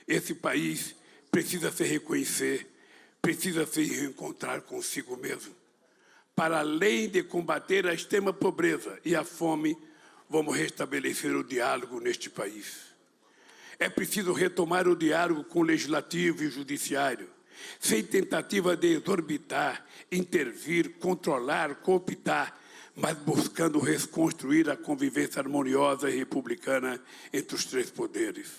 Esse país precisa se reconhecer, precisa se reencontrar consigo mesmo. Para além de combater a extrema pobreza e a fome, vamos restabelecer o diálogo neste país. É preciso retomar o diálogo com o Legislativo e o Judiciário, sem tentativa de exorbitar, intervir, controlar, cooptar, mas buscando reconstruir a convivência harmoniosa e republicana entre os três poderes.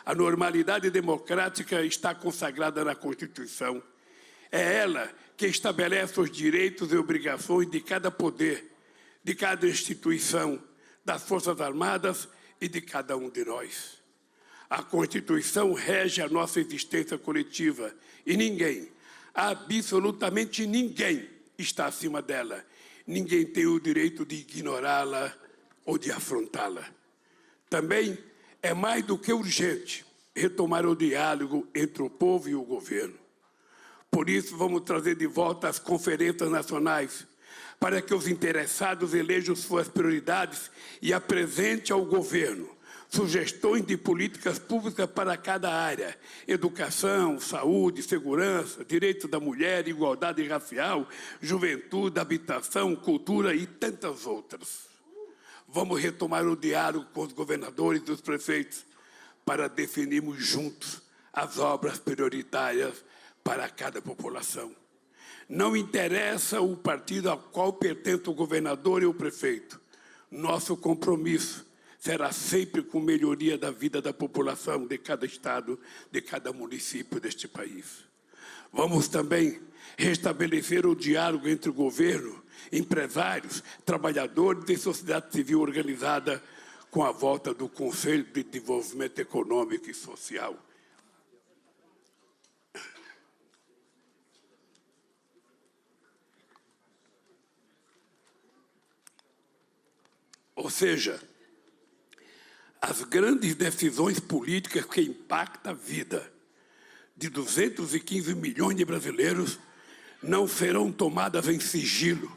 A normalidade democrática está consagrada na Constituição. É ela que estabelece os direitos e obrigações de cada poder, de cada instituição, das Forças Armadas e de cada um de nós. A Constituição rege a nossa existência coletiva e ninguém, absolutamente ninguém, está acima dela. Ninguém tem o direito de ignorá-la ou de afrontá-la. Também é mais do que urgente retomar o diálogo entre o povo e o governo. Por isso, vamos trazer de volta as conferências nacionais, para que os interessados elejam suas prioridades e apresentem ao governo sugestões de políticas públicas para cada área: educação, saúde, segurança, direitos da mulher, igualdade racial, juventude, habitação, cultura e tantas outras. Vamos retomar o diálogo com os governadores e os prefeitos para definirmos juntos as obras prioritárias para cada população. Não interessa o partido ao qual pertence o governador e o prefeito. Nosso compromisso será sempre com melhoria da vida da população de cada estado, de cada município deste país. Vamos também restabelecer o diálogo entre o governo, empresários, trabalhadores e sociedade civil organizada com a volta do Conselho de Desenvolvimento Econômico e Social. Ou seja, as grandes decisões políticas que impactam a vida de 215 milhões de brasileiros não serão tomadas em sigilo,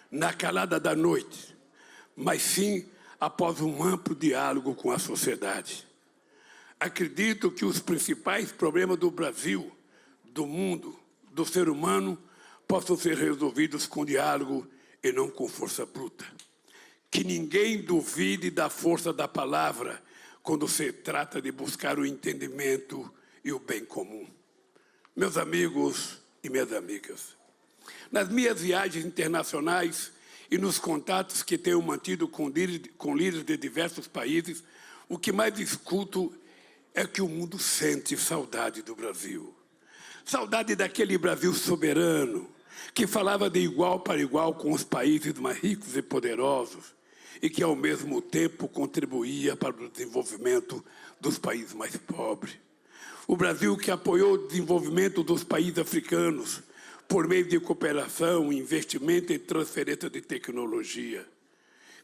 na calada da noite, mas sim após um amplo diálogo com a sociedade. Acredito que os principais problemas do Brasil, do mundo, do ser humano, possam ser resolvidos com diálogo e não com força bruta. Que ninguém duvide da força da palavra quando se trata de buscar o entendimento e o bem comum. Meus amigos e minhas amigas, nas minhas viagens internacionais e nos contatos que tenho mantido com líderes de diversos países, o que mais escuto é que o mundo sente saudade do Brasil. Saudade daquele Brasil soberano, que falava de igual para igual com os países mais ricos e poderosos, e que, ao mesmo tempo, contribuía para o desenvolvimento dos países mais pobres. O Brasil que apoiou o desenvolvimento dos países africanos por meio de cooperação, investimento e transferência de tecnologia,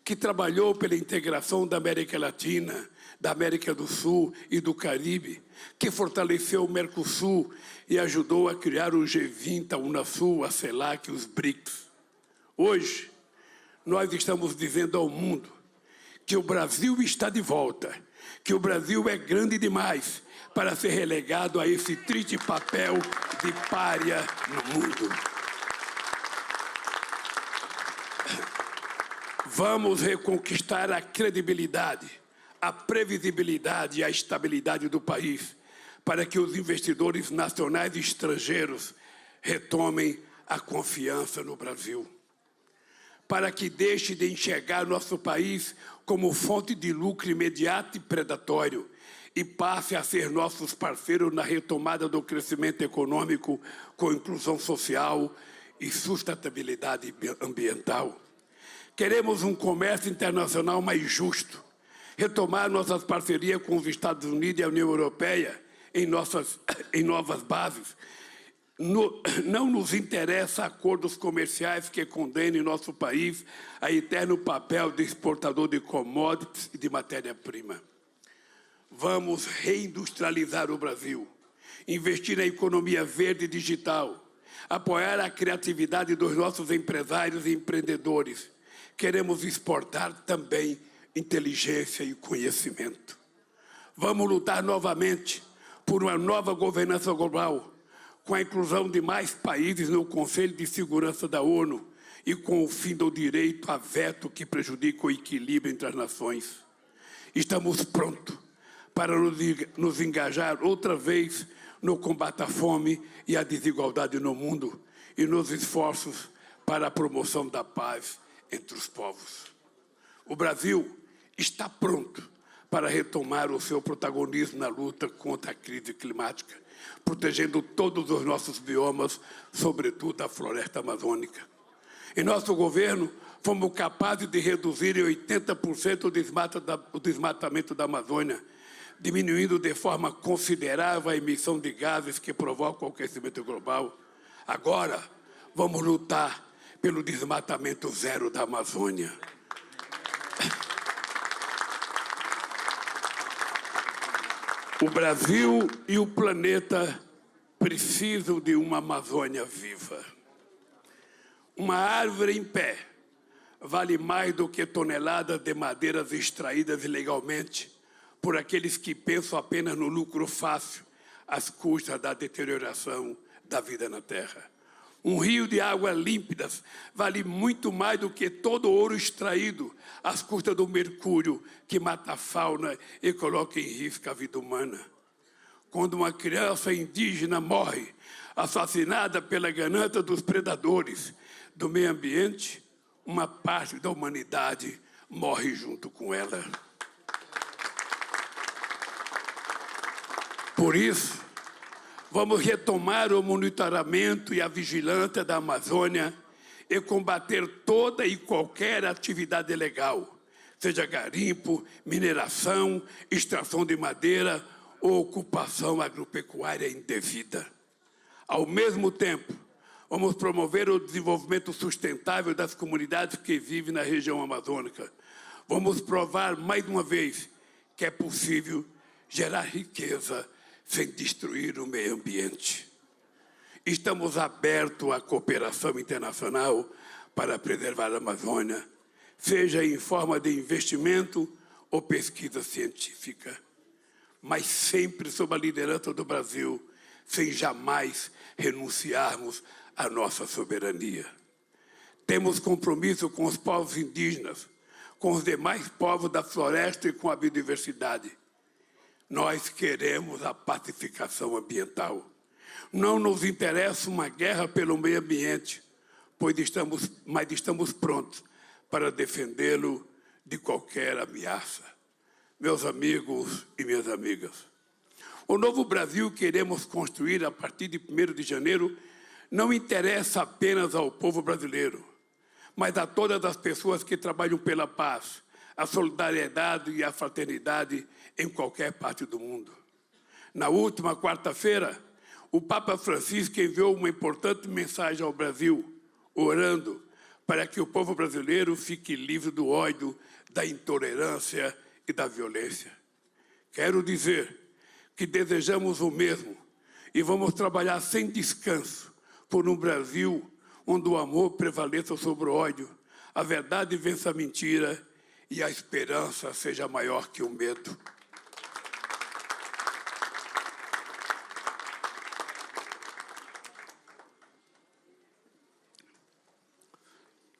que trabalhou pela integração da América Latina, da América do Sul e do Caribe, que fortaleceu o Mercosul e ajudou a criar o G20, a Unasul, a CELAC e os BRICS. Hoje, nós estamos dizendo ao mundo que o Brasil está de volta, que o Brasil é grande demais para ser relegado a esse triste papel de pária no mundo. Vamos reconquistar a credibilidade, a previsibilidade e a estabilidade do país para que os investidores nacionais e estrangeiros retomem a confiança no Brasil. Para que deixe de enxergar nosso país como fonte de lucro imediato e predatório e passe a ser nossos parceiros na retomada do crescimento econômico com inclusão social e sustentabilidade ambiental. Queremos um comércio internacional mais justo, retomar nossas parcerias com os Estados Unidos e a União Europeia em novas bases. Não nos interessa acordos comerciais que condenem nosso país a eterno papel de exportador de commodities e de matéria-prima. Vamos reindustrializar o Brasil, investir na economia verde e digital, apoiar a criatividade dos nossos empresários e empreendedores. Queremos exportar também inteligência e conhecimento. Vamos lutar novamente por uma nova governança global, com a inclusão de mais países no Conselho de Segurança da ONU e com o fim do direito a veto que prejudica o equilíbrio entre as nações. Estamos prontos para nos engajar outra vez no combate à fome e à desigualdade no mundo e nos esforços para a promoção da paz entre os povos. O Brasil está pronto para retomar o seu protagonismo na luta contra a crise climática, protegendo todos os nossos biomas, sobretudo a floresta amazônica. Em nosso governo, fomos capazes de reduzir em 80% o desmatamento da Amazônia, diminuindo de forma considerável a emissão de gases que provocam o aquecimento global. Agora, vamos lutar pelo desmatamento zero da Amazônia. O Brasil e o planeta precisam de uma Amazônia viva. Uma árvore em pé vale mais do que toneladas de madeiras extraídas ilegalmente por aqueles que pensam apenas no lucro fácil, às custas da deterioração da vida na Terra. Um rio de águas límpidas vale muito mais do que todo o ouro extraído às custas do mercúrio que mata a fauna e coloca em risco a vida humana. Quando uma criança indígena morre, assassinada pela ganância dos predadores do meio ambiente, uma parte da humanidade morre junto com ela. Por isso, vamos retomar o monitoramento e a vigilância da Amazônia e combater toda e qualquer atividade ilegal, seja garimpo, mineração, extração de madeira ou ocupação agropecuária indevida. Ao mesmo tempo, vamos promover o desenvolvimento sustentável das comunidades que vivem na região amazônica. Vamos provar mais uma vez que é possível gerar riqueza sem destruir o meio ambiente. Estamos abertos à cooperação internacional para preservar a Amazônia, seja em forma de investimento ou pesquisa científica, mas sempre sob a liderança do Brasil, sem jamais renunciarmos à nossa soberania. Temos compromisso com os povos indígenas, com os demais povos da floresta e com a biodiversidade. Nós queremos a pacificação ambiental. Não nos interessa uma guerra pelo meio ambiente, mas estamos prontos para defendê-lo de qualquer ameaça. Meus amigos e minhas amigas, o novo Brasil que queremos construir a partir de 1º de janeiro não interessa apenas ao povo brasileiro, mas a todas as pessoas que trabalham pela paz, a solidariedade e a fraternidade em qualquer parte do mundo. Na última quarta-feira, o Papa Francisco enviou uma importante mensagem ao Brasil, orando para que o povo brasileiro fique livre do ódio, da intolerância e da violência. Quero dizer que desejamos o mesmo e vamos trabalhar sem descanso por um Brasil onde o amor prevaleça sobre o ódio, a verdade vença a mentira e a esperança seja maior que o medo.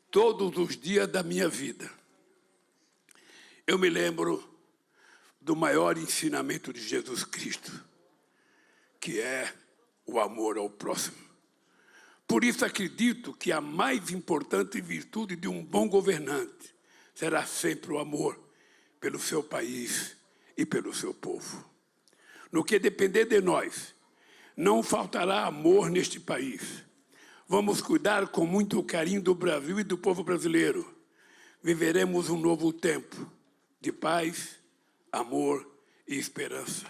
Todos os dias da minha vida, eu me lembro do maior ensinamento de Jesus Cristo, que é o amor ao próximo. Por isso acredito que a mais importante virtude de um bom governante será sempre o amor pelo seu país e pelo seu povo. No que depender de nós, não faltará amor neste país. Vamos cuidar com muito carinho do Brasil e do povo brasileiro. Viveremos um novo tempo de paz, amor e esperança.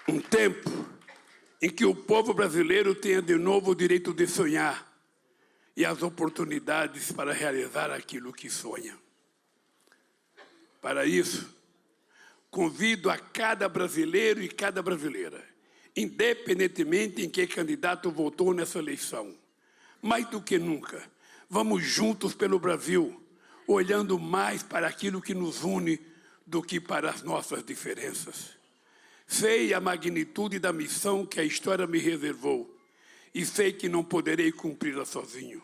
Um tempo em que o povo brasileiro tenha de novo o direito de sonhar e as oportunidades para realizar aquilo que sonha. Para isso, convido a cada brasileiro e cada brasileira, independentemente em que candidato votou nessa eleição, mais do que nunca, vamos juntos pelo Brasil, olhando mais para aquilo que nos une do que para as nossas diferenças. Sei a magnitude da missão que a história me reservou e sei que não poderei cumpri-la sozinho.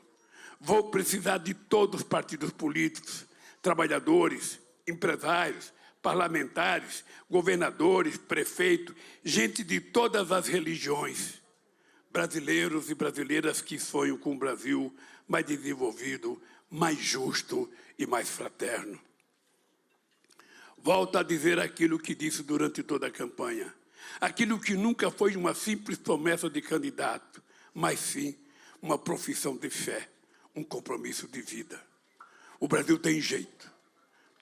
Vou precisar de todos os partidos políticos, trabalhadores, empresários, parlamentares, governadores, prefeitos, gente de todas as religiões, brasileiros e brasileiras que sonham com um Brasil mais desenvolvido, mais justo e mais fraterno. Volto a dizer aquilo que disse durante toda a campanha, aquilo que nunca foi uma simples promessa de candidato, mas sim uma profissão de fé, um compromisso de vida. O Brasil tem jeito.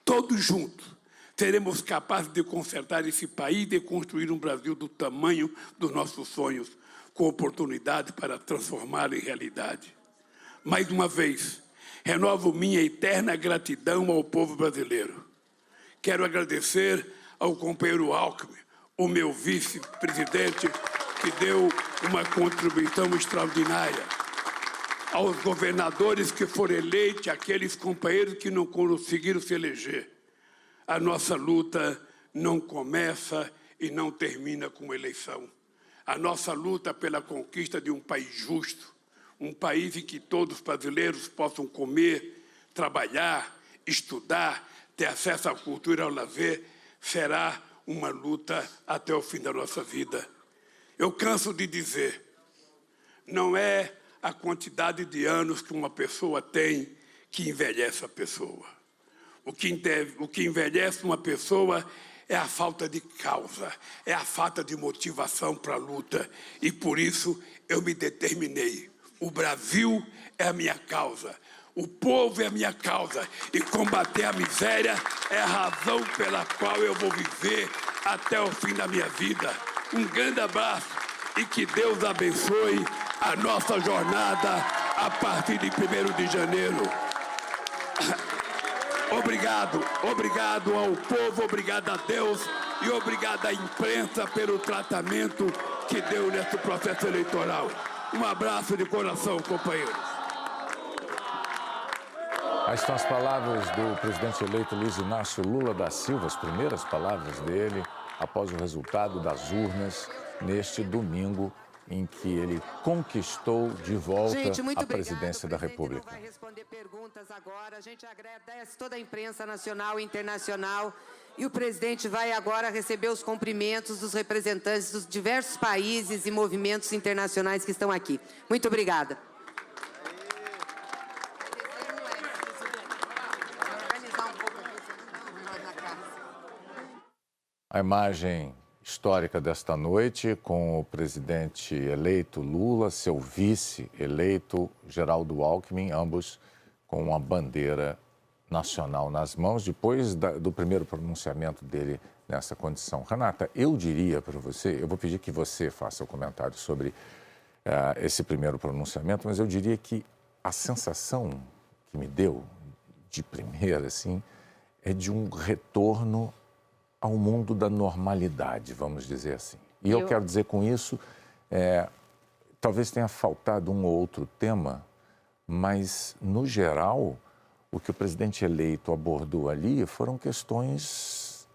Todos juntos seremos capazes de consertar esse país e de construir um Brasil do tamanho dos nossos sonhos, com oportunidade para transformá-lo em realidade. Mais uma vez, renovo minha eterna gratidão ao povo brasileiro. Quero agradecer ao companheiro Alckmin, o meu vice-presidente, que deu uma contribuição extraordinária. Aos governadores que foram eleitos, aqueles companheiros que não conseguiram se eleger. A nossa luta não começa e não termina com eleição. A nossa luta pela conquista de um país justo, um país em que todos os brasileiros possam comer, trabalhar, estudar, ter acesso à cultura e ao lazer, será uma luta até o fim da nossa vida. Eu canso de dizer, não é a quantidade de anos que uma pessoa tem que envelhece a pessoa. O que envelhece uma pessoa é a falta de causa, é a falta de motivação para a luta. E por isso eu me determinei. O Brasil é a minha causa. O povo é a minha causa e combater a miséria é a razão pela qual eu vou viver até o fim da minha vida. Um grande abraço e que Deus abençoe a nossa jornada a partir de 1º de janeiro. Obrigado ao povo, obrigado a Deus e obrigado à imprensa pelo tratamento que deu nesse processo eleitoral. Um abraço de coração, companheiros. Aí estão as palavras do presidente eleito Luiz Inácio Lula da Silva, as primeiras palavras dele após o resultado das urnas neste domingo em que ele conquistou de volta a presidência da República. Vai responder perguntas agora. A gente agradece toda a imprensa nacional e internacional e o presidente vai agora receber os cumprimentos dos representantes dos diversos países e movimentos internacionais que estão aqui. Muito obrigada. A imagem histórica desta noite com o presidente eleito Lula, seu vice eleito Geraldo Alckmin, ambos com uma bandeira nacional nas mãos, depois do primeiro pronunciamento dele nessa condição. Renata, eu diria para você, eu vou pedir que você faça o comentário sobre esse primeiro pronunciamento, mas eu diria que a sensação que me deu de primeira, assim, é de um retorno ao mundo da normalidade, vamos dizer assim. E eu quero dizer com isso, talvez tenha faltado um ou outro tema, mas, no geral, o que o presidente eleito abordou ali foram questões,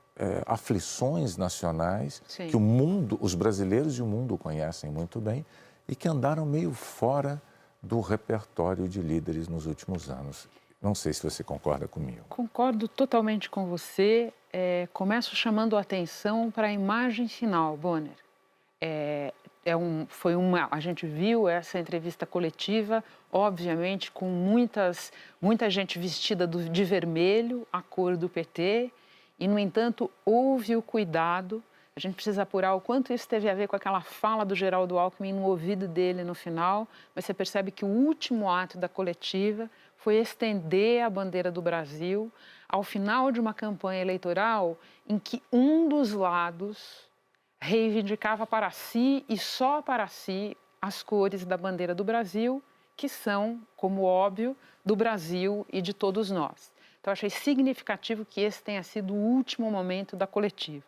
aflições nacionais, Sim. que o mundo, os brasileiros e o mundo conhecem muito bem e que andaram meio fora do repertório de líderes nos últimos anos. Não sei se você concorda comigo. Concordo totalmente com você. Começo chamando a atenção para a imagem final, Bonner. A gente viu essa entrevista coletiva, obviamente, com muita gente vestida de vermelho, a cor do PT, e, no entanto, houve o cuidado. A gente precisa apurar o quanto isso teve a ver com aquela fala do Geraldo Alckmin no ouvido dele no final, mas você percebe que o último ato da coletiva foi estender a bandeira do Brasil ao final de uma campanha eleitoral em que um dos lados reivindicava para si e só para si as cores da bandeira do Brasil, que são, como óbvio, do Brasil e de todos nós. Então, achei significativo que esse tenha sido o último momento da coletiva.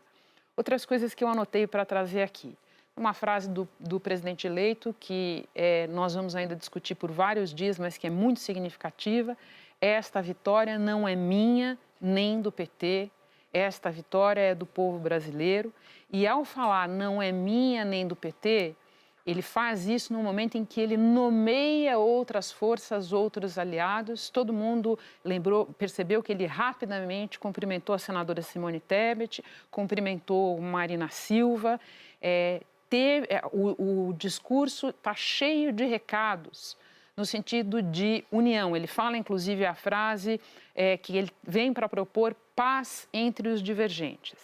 Outras coisas que eu anotei para trazer aqui. Uma frase do presidente eleito que nós vamos ainda discutir por vários dias, mas que é muito significativa. Esta vitória não é minha nem do PT, Esta vitória é do povo brasileiro e, ao falar não é minha nem do PT, ele faz isso no momento em que ele nomeia outras forças, outros aliados. Todo mundo percebeu que ele rapidamente cumprimentou a senadora Simone Tebet, cumprimentou Marina Silva. O discurso está cheio de recados no sentido de união. Ele fala, inclusive, a frase que ele vem para propor paz entre os divergentes.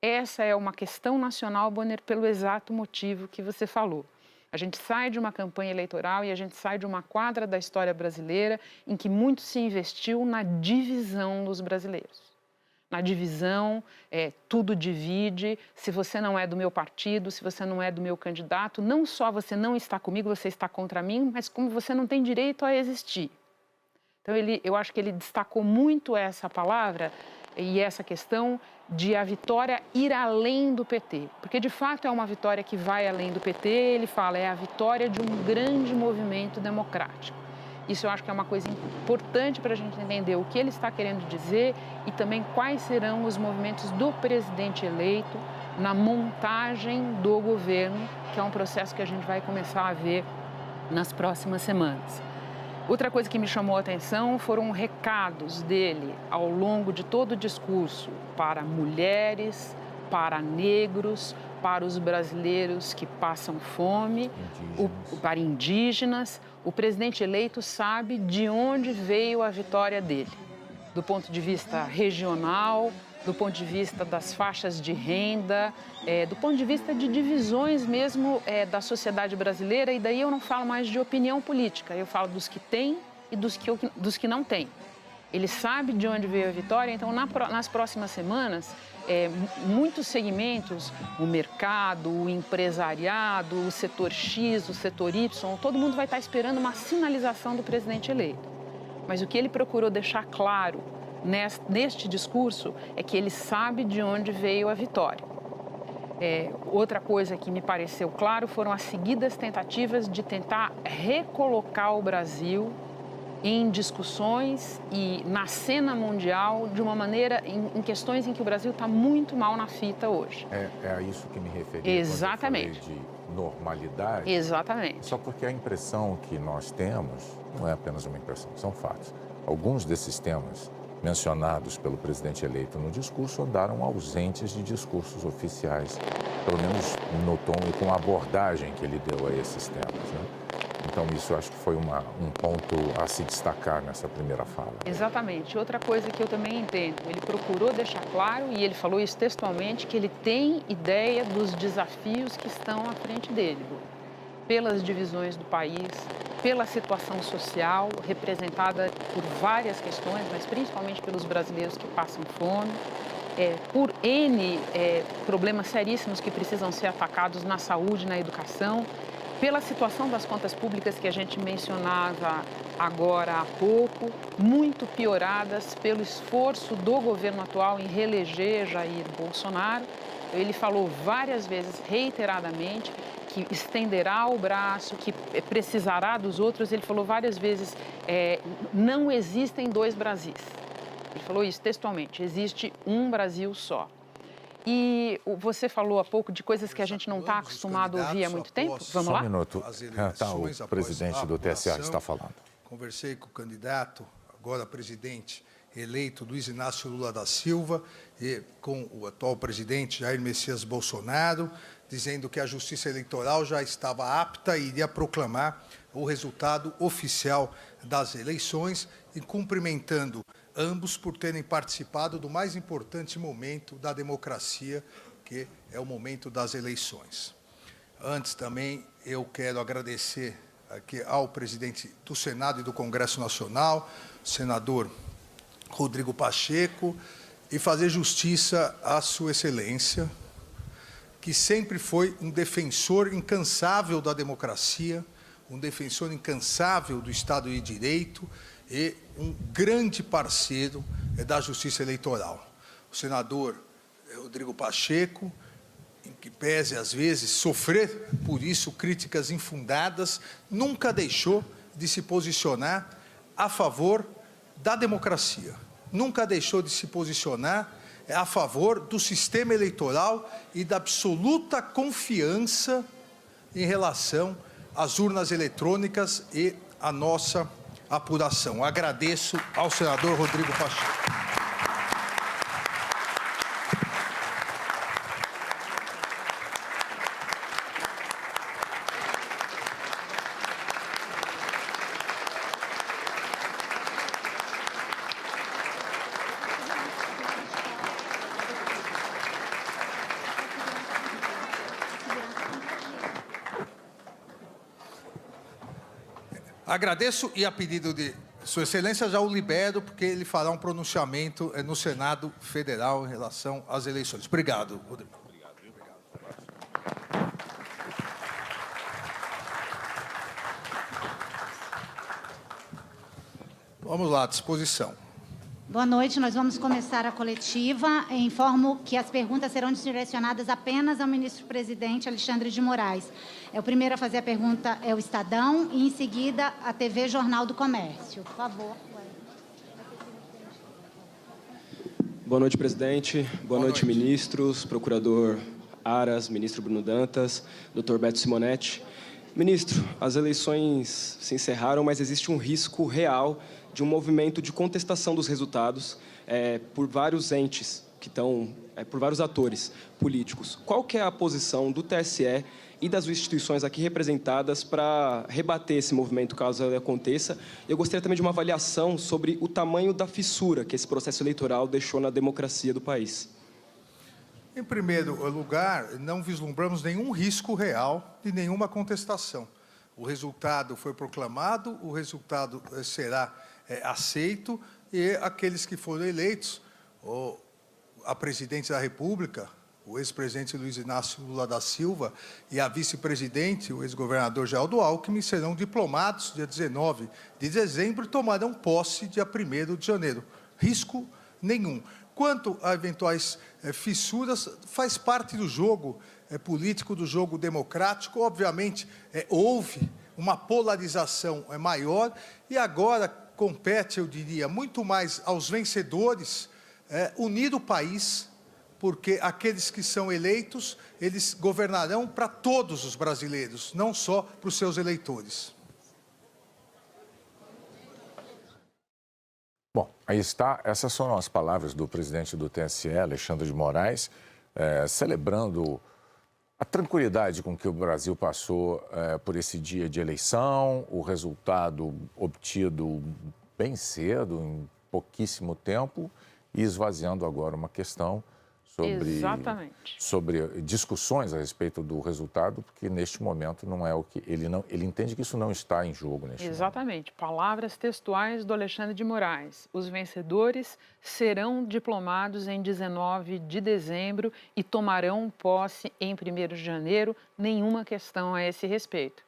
Essa é uma questão nacional, Bonner, pelo exato motivo que você falou. A gente sai de uma campanha eleitoral e a gente sai de uma quadra da história brasileira em que muito se investiu na divisão dos brasileiros. Na divisão, tudo divide, se você não é do meu partido, se você não é do meu candidato, não só você não está comigo, você está contra mim, mas como você não tem direito a existir. Então, eu acho que ele destacou muito essa palavra e essa questão de a vitória ir além do PT. Porque, de fato, é uma vitória que vai além do PT, ele fala, é a vitória de um grande movimento democrático. Isso eu acho que é uma coisa importante para a gente entender o que ele está querendo dizer e também quais serão os movimentos do presidente eleito na montagem do governo, que é um processo que a gente vai começar a ver nas próximas semanas. Outra coisa que me chamou a atenção foram recados dele ao longo de todo o discurso para mulheres, para negros, para os brasileiros que passam fome, para indígenas. O presidente eleito sabe de onde veio a vitória dele, do ponto de vista regional, do ponto de vista das faixas de renda, do ponto de vista de divisões mesmo da sociedade brasileira. E daí eu não falo mais de opinião política, eu falo dos que têm e dos que não têm. Ele sabe de onde veio a vitória, então nas próximas semanas, muitos segmentos, o mercado, o empresariado, o setor X, o setor Y, todo mundo vai estar esperando uma sinalização do presidente eleito. Mas o que ele procurou deixar claro neste discurso é que ele sabe de onde veio a vitória. Outra coisa que me pareceu claro foram as seguidas tentativas de tentar recolocar o Brasil em discussões e na cena mundial de uma maneira, em questões em que o Brasil está muito mal na fita hoje. É a isso que me referi. Exatamente. Quando eu falei de normalidade. Exatamente. Só porque a impressão que nós temos não é apenas uma impressão, são fatos. Alguns desses temas mencionados pelo presidente eleito no discurso andaram ausentes de discursos oficiais, pelo menos no tom e com a abordagem que ele deu a esses temas, né? Então, isso eu acho que foi um ponto a se destacar nessa primeira fala. Exatamente. Outra coisa que eu também entendo, ele procurou deixar claro, e ele falou isso textualmente, que ele tem ideia dos desafios que estão à frente dele, pelas divisões do país, pela situação social, representada por várias questões, mas principalmente pelos brasileiros que passam fome, por N problemas seríssimos que precisam ser atacados na saúde, na educação, pela situação das contas públicas que a gente mencionava agora há pouco, muito pioradas pelo esforço do governo atual em reeleger Jair Bolsonaro. Ele falou várias vezes, reiteradamente, que estenderá o braço, que precisará dos outros. Ele falou várias vezes, não existem dois Brasis. Ele falou isso textualmente, existe um Brasil só. E você falou há pouco de coisas que a gente não está acostumado a ouvir há muito tempo. Vamos lá? Só um minuto. O presidente do TSE está falando. Conversei com o candidato, agora presidente eleito, Luiz Inácio Lula da Silva, e com o atual presidente Jair Messias Bolsonaro, dizendo que a Justiça Eleitoral já estava apta e iria proclamar o resultado oficial das eleições e cumprimentando ambos por terem participado do mais importante momento da democracia, que é o momento das eleições. Antes também eu quero agradecer aqui ao presidente do Senado e do Congresso Nacional, senador Rodrigo Pacheco, e fazer justiça à Sua Excelência, que sempre foi um defensor incansável da democracia, um defensor incansável do Estado de Direito e um grande parceiro da Justiça Eleitoral. O senador Rodrigo Pacheco, em que pese, às vezes, sofrer por isso críticas infundadas, nunca deixou de se posicionar a favor da democracia, nunca deixou de se posicionar é a favor do sistema eleitoral e da absoluta confiança em relação às urnas eletrônicas e à nossa apuração. Agradeço ao senador Rodrigo Pacheco. Agradeço e, a pedido de Sua Excelência, já o libero, porque ele fará um pronunciamento no Senado Federal em relação às eleições. Obrigado, Rodrigo. Vamos lá, à disposição. Boa noite, nós vamos começar a coletiva. Informo que as perguntas serão direcionadas apenas ao ministro-presidente Alexandre de Moraes. O primeiro a fazer a pergunta é o Estadão e, em seguida, a TV Jornal do Comércio. Por favor. Boa noite, presidente. Boa noite, ministros, procurador Aras, ministro Bruno Dantas, doutor Beto Simonetti. Ministro, as eleições se encerraram, mas existe um risco real de um movimento de contestação dos resultados por vários entes, por vários atores políticos. Qual que é a posição do TSE e das instituições aqui representadas para rebater esse movimento, caso ele aconteça? Eu gostaria também de uma avaliação sobre o tamanho da fissura que esse processo eleitoral deixou na democracia do país. Em primeiro lugar, não vislumbramos nenhum risco real de nenhuma contestação. O resultado foi proclamado, o resultado será aceito, e aqueles que foram eleitos, a presidente da República, o ex-presidente Luiz Inácio Lula da Silva, e a vice-presidente, o ex-governador Geraldo Alckmin, serão diplomados dia 19 de dezembro e tomarão posse dia 1º de janeiro. Risco nenhum. Quanto a eventuais fissuras, faz parte do jogo político, do jogo democrático. Obviamente, houve uma polarização maior e agora compete, eu diria, muito mais aos vencedores unir o país, porque aqueles que são eleitos, eles governarão para todos os brasileiros, não só para os seus eleitores. Bom, aí está. Essas são as palavras do presidente do TSE, Alexandre de Moraes, celebrando a tranquilidade com que o Brasil passou por esse dia de eleição, o resultado obtido bem cedo, em pouquíssimo tempo, e esvaziando agora uma questão sobre discussões a respeito do resultado, porque neste momento não é o que ele entende que isso não está em jogo neste momento. Exatamente. Palavras textuais do Alexandre de Moraes. Os vencedores serão diplomados em 19 de dezembro e tomarão posse em 1º de janeiro. Nenhuma questão a esse respeito.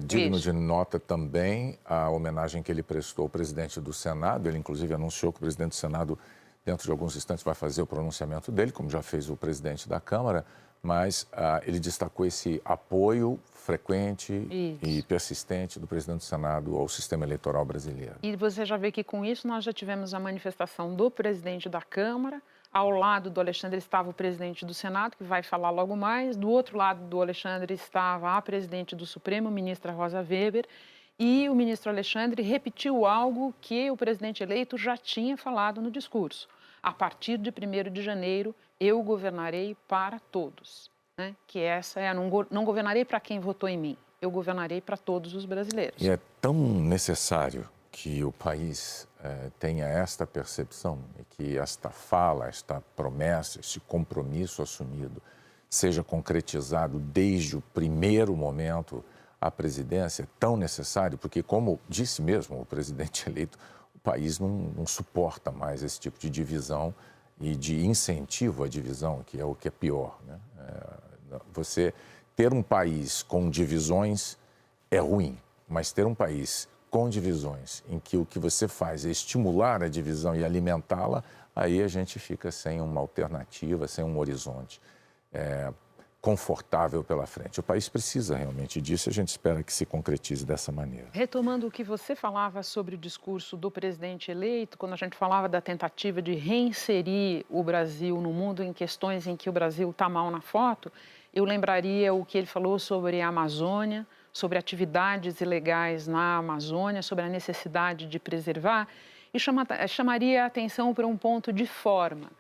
Digno de nota também a homenagem que ele prestou ao presidente do Senado. Ele, inclusive, anunciou que o presidente do Senado, dentro de alguns instantes, vai fazer o pronunciamento dele, como já fez o presidente da Câmara, mas ele destacou esse apoio frequente e persistente do presidente do Senado ao sistema eleitoral brasileiro. E você já vê que com isso nós já tivemos a manifestação do presidente da Câmara. Ao lado do Alexandre estava o presidente do Senado, que vai falar logo mais. Do outro lado do Alexandre estava a presidente do Supremo, ministra Rosa Weber. E o ministro Alexandre repetiu algo que o presidente eleito já tinha falado no discurso. A partir de 1º de janeiro, eu governarei para todos. Né? Que essa é não governarei para quem votou em mim, eu governarei para todos os brasileiros. E é tão necessário que o país tenha esta percepção e que esta fala, esta promessa, este compromisso assumido seja concretizado desde o primeiro momento à presidência, é tão necessário, porque, como disse mesmo o presidente eleito, o país não suporta mais esse tipo de divisão e de incentivo à divisão, que é o que é pior, né? Você ter um país com divisões é ruim, mas ter um país com divisões em que o que você faz é estimular a divisão e alimentá-la, aí a gente fica sem uma alternativa, sem um horizonte. confortável pela frente. O país precisa realmente disso e a gente espera que se concretize dessa maneira. Retomando o que você falava sobre o discurso do presidente eleito, quando a gente falava da tentativa de reinserir o Brasil no mundo em questões em que o Brasil está mal na foto, eu lembraria o que ele falou sobre a Amazônia, sobre atividades ilegais na Amazônia, sobre a necessidade de preservar, e chamaria a atenção para um ponto de forma.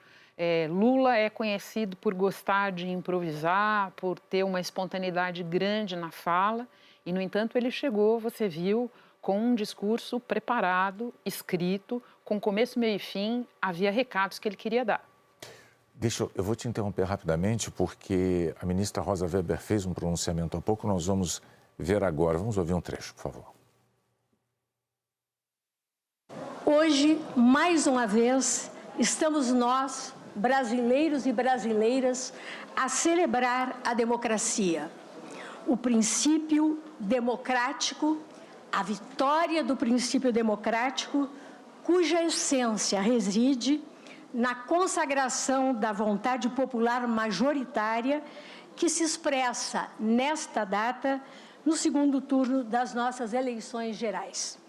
Lula é conhecido por gostar de improvisar, por ter uma espontaneidade grande na fala, e, no entanto, ele chegou, você viu, com um discurso preparado, escrito, com começo, meio e fim, havia recados que ele queria dar. Eu vou te interromper rapidamente, porque a ministra Rosa Weber fez um pronunciamento há pouco, nós vamos ver agora. Vamos ouvir um trecho, por favor. Hoje, mais uma vez, estamos nós, brasileiros e brasileiras, a celebrar a democracia, o princípio democrático, a vitória do princípio democrático, cuja essência reside na consagração da vontade popular majoritária que se expressa nesta data no segundo turno das nossas eleições gerais.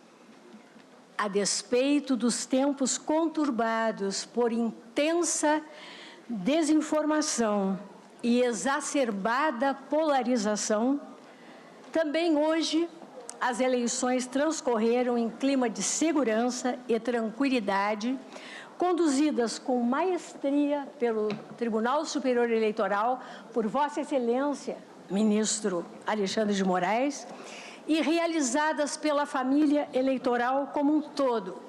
A despeito dos tempos conturbados por intensa desinformação e exacerbada polarização, também hoje as eleições transcorreram em clima de segurança e tranquilidade, conduzidas com maestria pelo Tribunal Superior Eleitoral, por Vossa Excelência, ministro Alexandre de Moraes, e realizadas pela família eleitoral como um todo,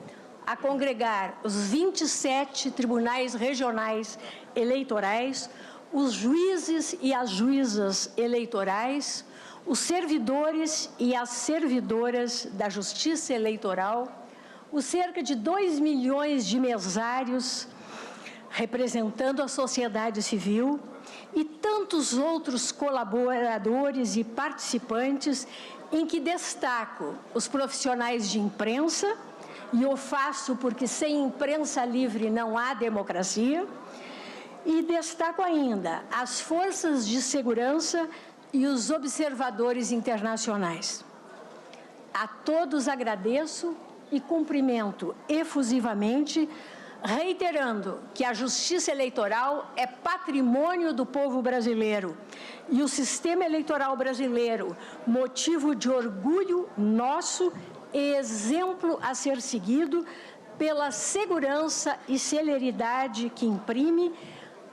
a congregar os 27 tribunais regionais eleitorais, os juízes e as juízas eleitorais, os servidores e as servidoras da Justiça Eleitoral, os cerca de 2 milhões de mesários representando a sociedade civil e tantos outros colaboradores e participantes, em que destaco os profissionais de imprensa, e o faço porque sem imprensa livre não há democracia, e destaco ainda as forças de segurança e os observadores internacionais. A todos agradeço e cumprimento efusivamente, reiterando que a justiça eleitoral é patrimônio do povo brasileiro e o sistema eleitoral brasileiro, motivo de orgulho nosso e exemplo a ser seguido pela segurança e celeridade que imprime,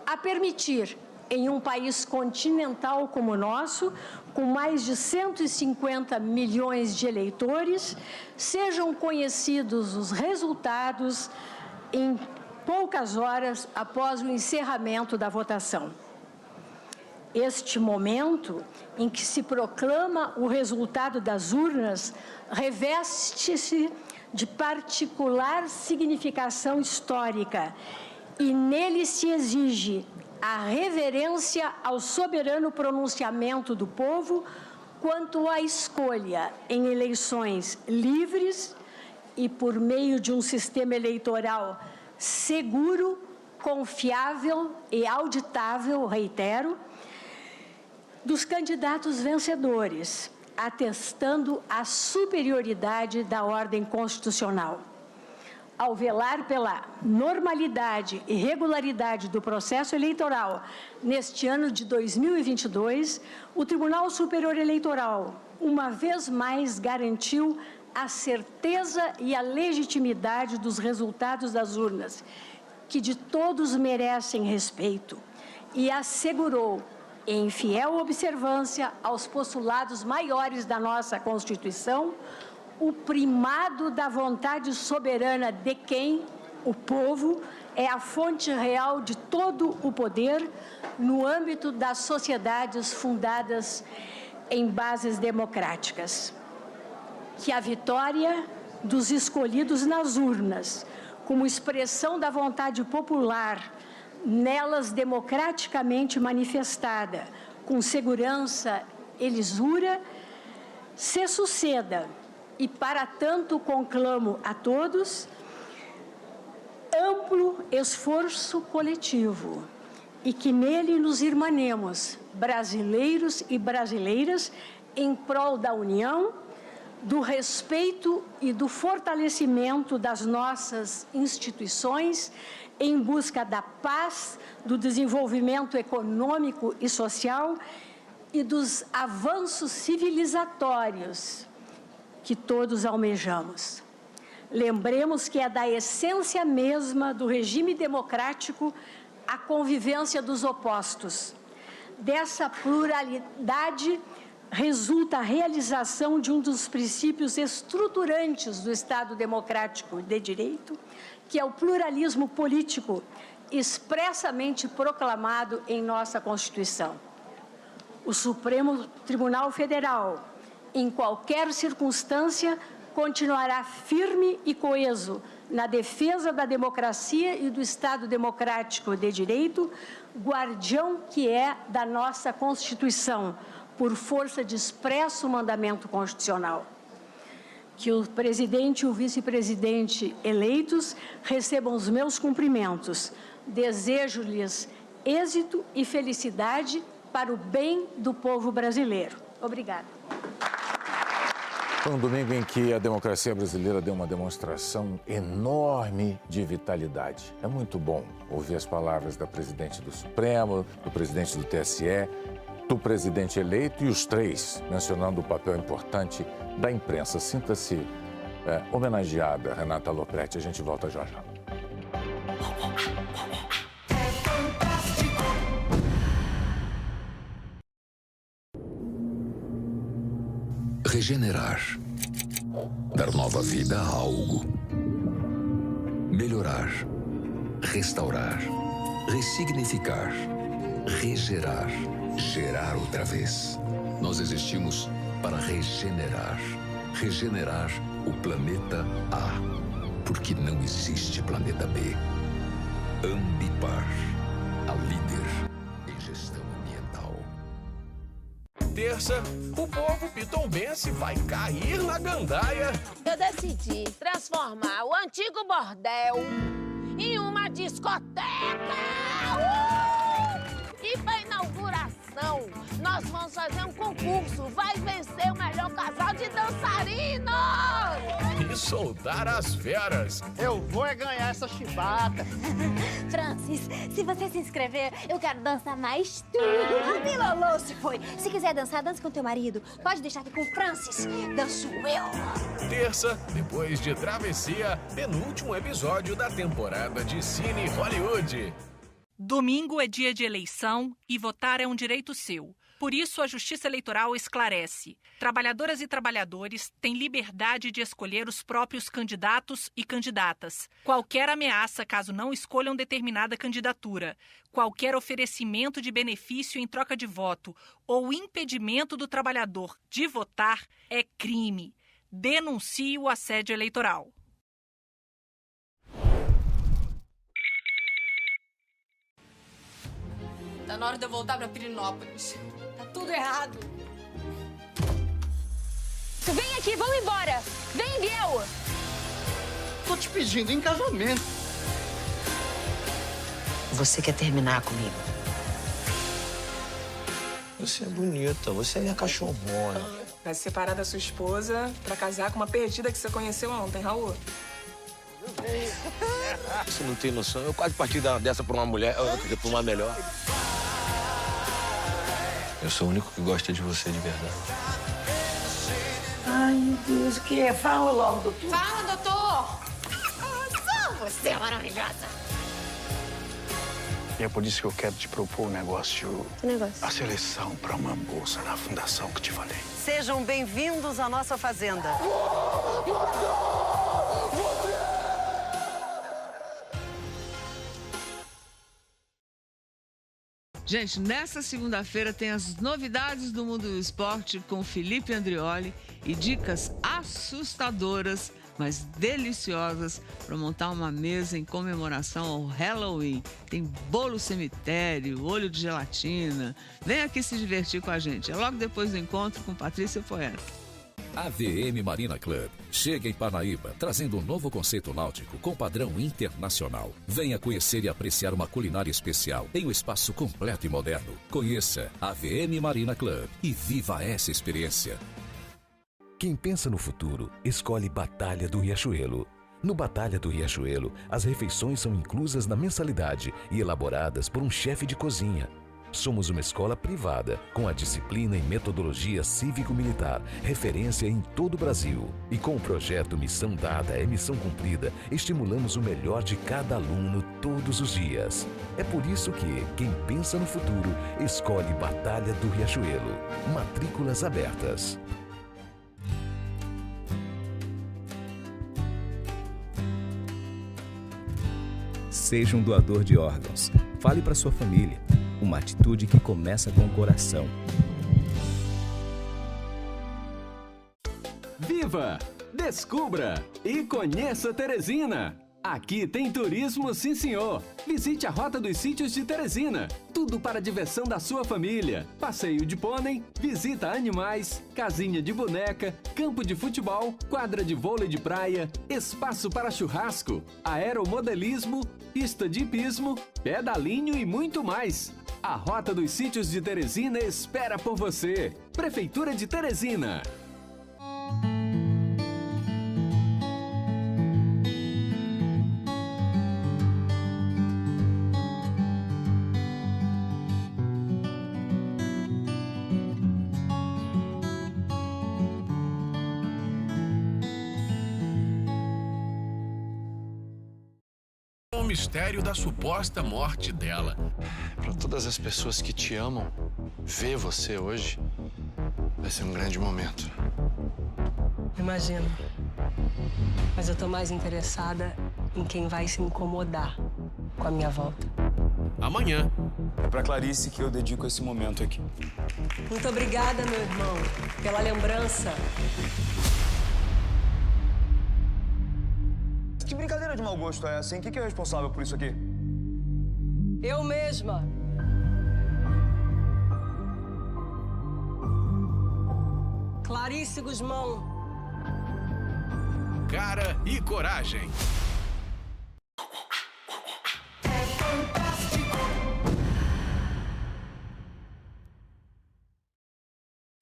a permitir, em um país continental como o nosso, com mais de 150 milhões de eleitores, sejam conhecidos os resultados em poucas horas após o encerramento da votação. Este momento em que se proclama o resultado das urnas reveste-se de particular significação histórica e nele se exige a reverência ao soberano pronunciamento do povo quanto à escolha em eleições livres e por meio de um sistema eleitoral seguro, confiável e auditável, reitero, dos candidatos vencedores, atestando a superioridade da ordem constitucional. Ao velar pela normalidade e regularidade do processo eleitoral neste ano de 2022, o Tribunal Superior Eleitoral, uma vez mais, garantiu a certeza e a legitimidade dos resultados das urnas, que de todos merecem respeito, e assegurou, em fiel observância aos postulados maiores da nossa Constituição, o primado da vontade soberana de quem, o povo, é a fonte real de todo o poder no âmbito das sociedades fundadas em bases democráticas. Que a vitória dos escolhidos nas urnas, como expressão da vontade popular, nelas democraticamente manifestada, com segurança e lisura, se suceda, e para tanto conclamo a todos, amplo esforço coletivo e que nele nos irmanemos, brasileiros e brasileiras, em prol da união, do respeito e do fortalecimento das nossas instituições, em busca da paz, do desenvolvimento econômico e social e dos avanços civilizatórios que todos almejamos. Lembremos que é da essência mesma do regime democrático a convivência dos opostos. Dessa pluralidade resulta a realização de um dos princípios estruturantes do Estado Democrático de Direito, que é o pluralismo político, expressamente proclamado em nossa Constituição. O Supremo Tribunal Federal, em qualquer circunstância, continuará firme e coeso na defesa da democracia e do Estado Democrático de Direito, guardião que é da nossa Constituição, por força de expresso mandamento constitucional. Que o presidente e o vice-presidente eleitos recebam os meus cumprimentos. Desejo-lhes êxito e felicidade para o bem do povo brasileiro. Obrigada. Foi um domingo em que a democracia brasileira deu uma demonstração enorme de vitalidade. É muito bom ouvir as palavras da presidente do Supremo, do presidente do TSE, do presidente eleito e os três mencionando o papel importante da imprensa. Sinta-se homenageada, Renata Lopretti. A gente volta já já. Regenerar. Dar nova vida a algo. Melhorar. Restaurar. Ressignificar. Regerar. Gerar outra vez. Nós existimos para regenerar. Regenerar o planeta A. Porque não existe planeta B. Ambipar. A líder em gestão ambiental. Terça, o povo pitombense vai cair na gandaia. Eu decidi transformar o antigo bordel em uma discoteca. E para inauguração, nós vamos fazer um concurso. Vai vencer o melhor casal de dançarinos. E soltar as feras. Eu vou ganhar essa chibata. Francis, se você se inscrever, eu quero dançar mais tudo. A Milolô se foi. Se quiser dançar, dança com teu marido. Pode deixar que com Francis danço eu. Terça, depois de Travessia, penúltimo episódio da temporada de Cine Hollywood. Domingo é dia de eleição e votar é um direito seu. Por isso, a Justiça Eleitoral esclarece. Trabalhadoras e trabalhadores têm liberdade de escolher os próprios candidatos e candidatas. Qualquer ameaça, caso não escolham determinada candidatura, qualquer oferecimento de benefício em troca de voto ou impedimento do trabalhador de votar é crime. Denuncie o assédio eleitoral. Tá na hora de eu voltar pra Pirinópolis. Tá tudo errado. Vem aqui, vamos embora. Vem, Biel. Tô te pedindo em casamento. Você quer terminar comigo? Você é bonita, você é minha cachorrona. Vai se separar da sua esposa pra casar com uma perdida que você conheceu ontem, Raul. Você não tem noção. Eu quase parti dessa por uma mulher, por uma melhor. Eu sou o único que gosta de você de verdade. Ai, meu Deus, o que é? Fala logo, doutor. Fala, doutor! Você é maravilhosa. E é por isso que eu quero te propor um negócio. Que negócio? A seleção para uma bolsa na fundação que te falei. Sejam bem-vindos à nossa fazenda. Gente, nessa segunda-feira tem as novidades do mundo do esporte com Felipe Andrioli e dicas assustadoras, mas deliciosas para montar uma mesa em comemoração ao Halloween. Tem bolo cemitério, olho de gelatina. Vem aqui se divertir com a gente. É logo depois do encontro com Patrícia Poeta. AVM Marina Club chega em Parnaíba, trazendo um novo conceito náutico com padrão internacional. Venha conhecer e apreciar uma culinária especial em um espaço completo e moderno. Conheça AVM Marina Club e viva essa experiência. Quem pensa no futuro, escolhe Batalha do Riachuelo. No Batalha do Riachuelo, as refeições são inclusas na mensalidade e elaboradas por um chefe de cozinha. Somos uma escola privada, com a disciplina e metodologia cívico-militar, referência em todo o Brasil. E com o projeto Missão Dada é Missão Cumprida, estimulamos o melhor de cada aluno todos os dias. É por isso que, quem pensa no futuro, escolhe Batalha do Riachuelo. Matrículas abertas. Seja um doador de órgãos. Fale para sua família. Uma atitude que começa com o coração. Viva! Descubra e conheça Teresina! Aqui tem turismo, sim senhor! Visite a Rota dos Sítios de Teresina. Tudo para a diversão da sua família. Passeio de pônei, visita a animais, casinha de boneca, campo de futebol, quadra de vôlei de praia, espaço para churrasco, aeromodelismo, pista de hipismo, pedalinho e muito mais. A Rota dos Sítios de Teresina espera por você. Prefeitura de Teresina. O mistério da suposta morte dela. Para todas as pessoas que te amam, ver você hoje vai ser um grande momento. Imagino. Mas eu tô mais interessada em quem vai se incomodar com a minha volta. Amanhã. É pra Clarice que eu dedico esse momento aqui. Muito obrigada, meu irmão, pela lembrança. Que brincadeira de mau gosto é essa, hein? Quem é responsável por isso aqui? Eu mesma. Clarice Guzmão. Cara e coragem.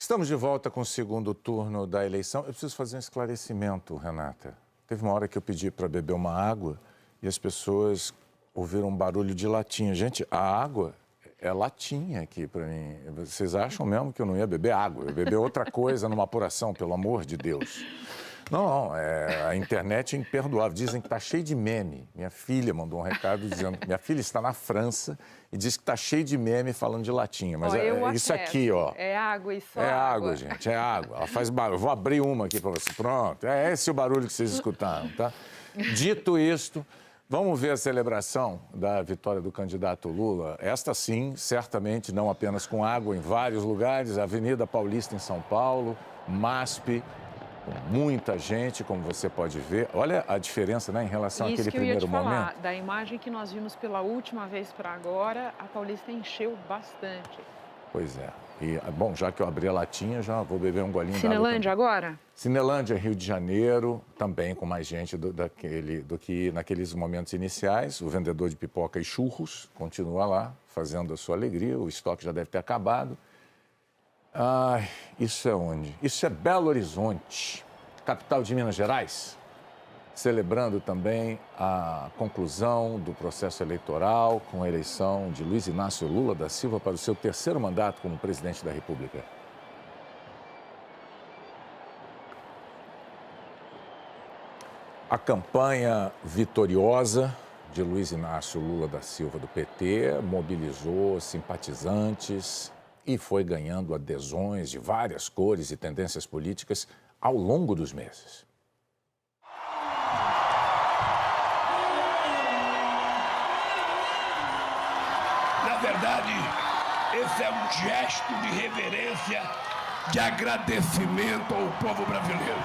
Estamos de volta com o segundo turno da eleição. Eu preciso fazer um esclarecimento, Renata. Teve uma hora que eu pedi para beber uma água e as pessoas ouviram um barulho de latinha. Gente, a água é latinha aqui para mim. Vocês acham mesmo que eu não ia beber água? Eu ia beber outra coisa numa apuração, pelo amor de Deus. Não, a internet é imperdoável. Dizem que está cheio de meme. Minha filha mandou um recado dizendo que minha filha está na França e diz que está cheio de meme falando de latinha. Mas isso aqui, ó. É água e só É água, gente, é água. Ela faz barulho. Eu vou abrir uma aqui para você. Pronto, é esse o barulho que vocês escutaram, tá? Dito isto, vamos ver a celebração da vitória do candidato Lula. Esta sim, certamente, não apenas com água em vários lugares. Avenida Paulista em São Paulo, MASP, com muita gente, como você pode ver. Olha a diferença, né, em relação àquele primeiro momento. Isso que eu ia te falar, da imagem que nós vimos pela última vez para agora, a Paulista encheu bastante. Pois é. E, bom, já que eu abri a latinha, já vou beber um golinho d'água. Cinelândia agora? Cinelândia, Rio de Janeiro, também com mais gente do que naqueles momentos iniciais. O vendedor de pipoca e churros continua lá, fazendo a sua alegria. O estoque já deve ter acabado. Ai, isso é onde? Isso é Belo Horizonte, capital de Minas Gerais, celebrando também a conclusão do processo eleitoral com a eleição de Luiz Inácio Lula da Silva para o seu terceiro mandato como presidente da República. A campanha vitoriosa de Luiz Inácio Lula da Silva do PT mobilizou simpatizantes e foi ganhando adesões de várias cores e tendências políticas ao longo dos meses. Na verdade, esse é um gesto de reverência, de agradecimento ao povo brasileiro.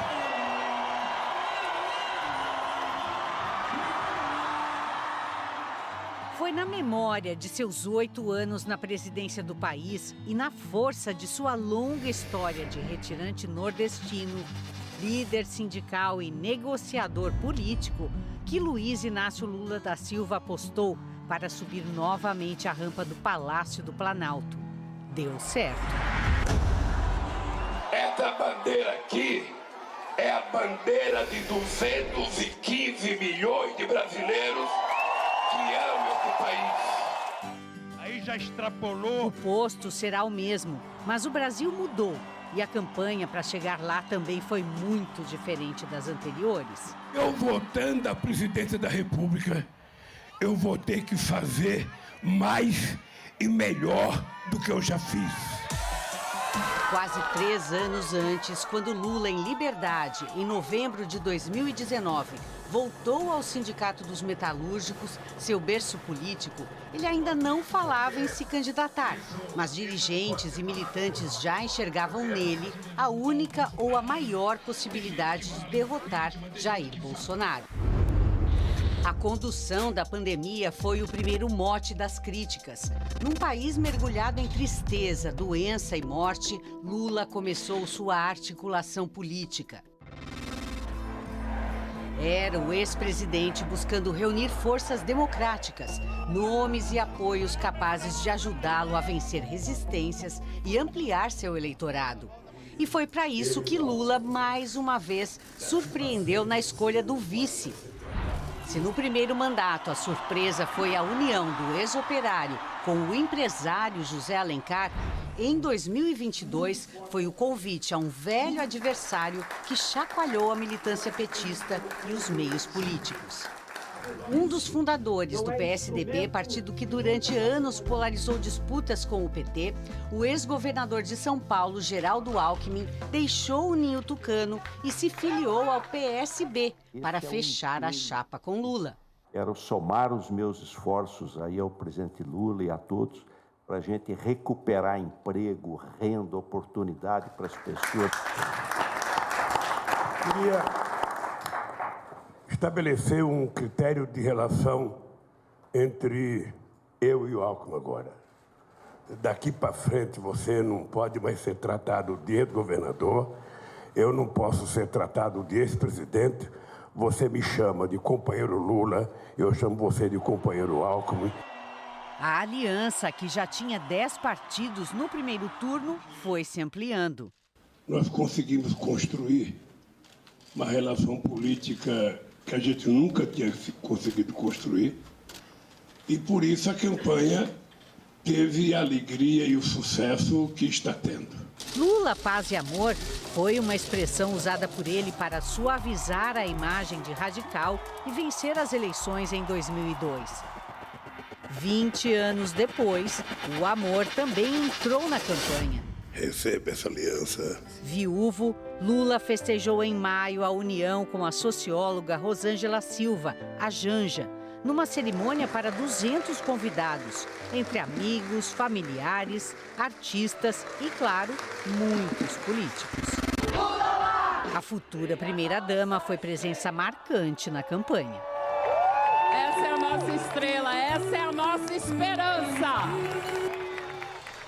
Foi na memória de seus 8 anos na presidência do país e na força de sua longa história de retirante nordestino, líder sindical e negociador político, que Luiz Inácio Lula da Silva apostou para subir novamente a rampa do Palácio do Planalto. Deu certo. Essa bandeira aqui é a bandeira de 215 milhões de brasileiros que amam esse país. Aí já extrapolou. O posto será o mesmo, mas o Brasil mudou. E a campanha para chegar lá também foi muito diferente das anteriores. Eu votando a presidência da República, eu vou ter que fazer mais e melhor do que eu já fiz. Quase 3 anos antes, quando Lula, em liberdade, em novembro de 2019, voltou ao Sindicato dos Metalúrgicos, seu berço político, ele ainda não falava em se candidatar. Mas dirigentes e militantes já enxergavam nele a única ou a maior possibilidade de derrotar Jair Bolsonaro. A condução da pandemia foi o primeiro mote das críticas. Num país mergulhado em tristeza, doença e morte, Lula começou sua articulação política. Era o ex-presidente buscando reunir forças democráticas, nomes e apoios capazes de ajudá-lo a vencer resistências e ampliar seu eleitorado. E foi para isso que Lula, mais uma vez, surpreendeu na escolha do vice. Se no primeiro mandato a surpresa foi a união do ex-operário com o empresário José Alencar, em 2022 foi o convite a um velho adversário que chacoalhou a militância petista e os meios políticos. Um dos fundadores do PSDB, partido que durante anos polarizou disputas com o PT, o ex-governador de São Paulo, Geraldo Alckmin, deixou o ninho tucano e se filiou ao PSB para fechar a chapa com Lula. Quero somar os meus esforços aí ao presidente Lula e a todos para a gente recuperar emprego, renda, oportunidade para as pessoas. Queria estabelecer um critério de relação entre eu e o Alckmin agora. Daqui para frente você não pode mais ser tratado de ex-governador, eu não posso ser tratado de ex-presidente, você me chama de companheiro Lula, eu chamo você de companheiro Alckmin. A aliança, que já tinha 10 partidos no primeiro turno, foi se ampliando. Nós conseguimos construir uma relação política que a gente nunca tinha conseguido construir. E por isso a campanha teve a alegria e o sucesso que está tendo. Lula, paz e amor foi uma expressão usada por ele para suavizar a imagem de radical e vencer as eleições em 2002. 20 anos depois, o amor também entrou na campanha. Receba essa aliança. Viúvo, Lula festejou em maio a união com a socióloga Rosângela Silva, a Janja, numa cerimônia para 200 convidados, entre amigos, familiares, artistas e, claro, muitos políticos. A futura primeira-dama foi presença marcante na campanha. Essa é a nossa estrela, essa é a nossa esperança.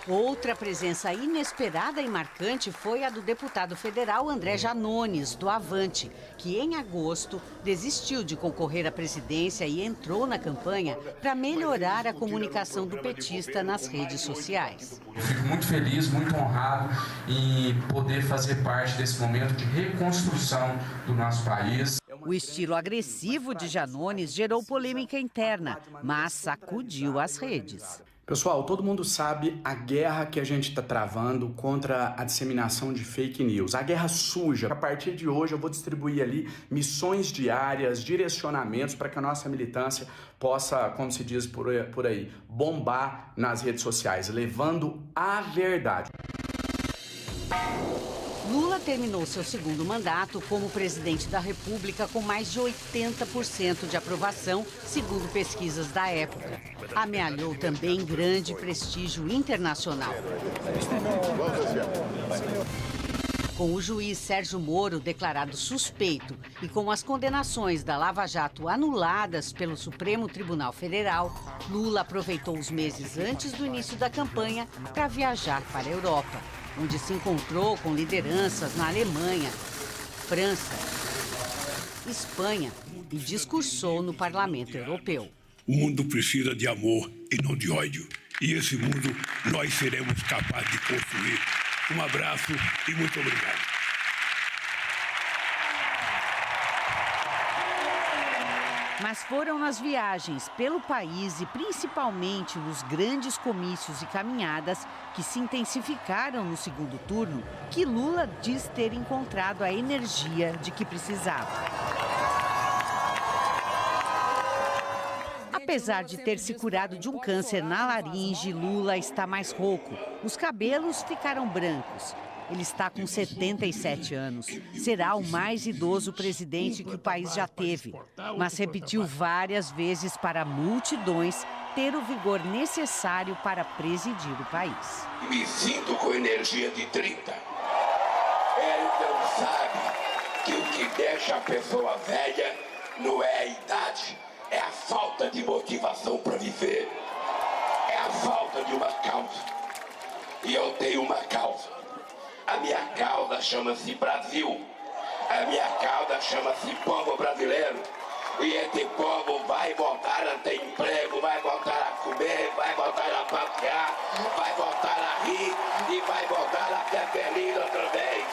Outra presença inesperada e marcante foi a do deputado federal André Janones, do Avante, que em agosto desistiu de concorrer à presidência e entrou na campanha para melhorar a comunicação do petista nas redes sociais. Eu fico muito feliz, muito honrado em poder fazer parte desse momento de reconstrução do nosso país. O estilo agressivo de Janones gerou polêmica interna, mas sacudiu as redes. Pessoal, todo mundo sabe a guerra que a gente está travando contra a disseminação de fake news, a guerra suja. A partir de hoje eu vou distribuir ali missões diárias, direcionamentos para que a nossa militância possa, como se diz por aí, bombar nas redes sociais, levando a verdade. Lula terminou seu segundo mandato como presidente da República com mais de 80% de aprovação, segundo pesquisas da época. Amealhou também grande prestígio internacional. Com o juiz Sérgio Moro declarado suspeito e com as condenações da Lava Jato anuladas pelo Supremo Tribunal Federal, Lula aproveitou os meses antes do início da campanha para viajar para a Europa, onde se encontrou com lideranças na Alemanha, França, Espanha e discursou no Parlamento Europeu. O mundo precisa de amor e não de ódio. E esse mundo nós seremos capazes de construir. Um abraço e muito obrigado. Mas foram nas viagens pelo país e principalmente nos grandes comícios e caminhadas que se intensificaram no segundo turno que Lula diz ter encontrado a energia de que precisava. Apesar de ter se curado de um câncer na laringe, Lula está mais rouco. Os cabelos ficaram brancos. Ele está com 77 anos. Será o mais idoso presidente que o país já teve. Mas repetiu várias vezes para multidões ter o vigor necessário para presidir o país. Me sinto com energia de 30. Ele não sabe que o que deixa a pessoa velha não é a idade. É a falta de motivação para viver. É a falta de uma causa. E eu tenho uma causa. A minha causa chama-se Brasil. A minha causa chama-se povo brasileiro. E esse povo vai voltar a ter emprego, vai voltar a comer, vai voltar a passear, vai voltar a rir e vai voltar a ser feliz outra vez.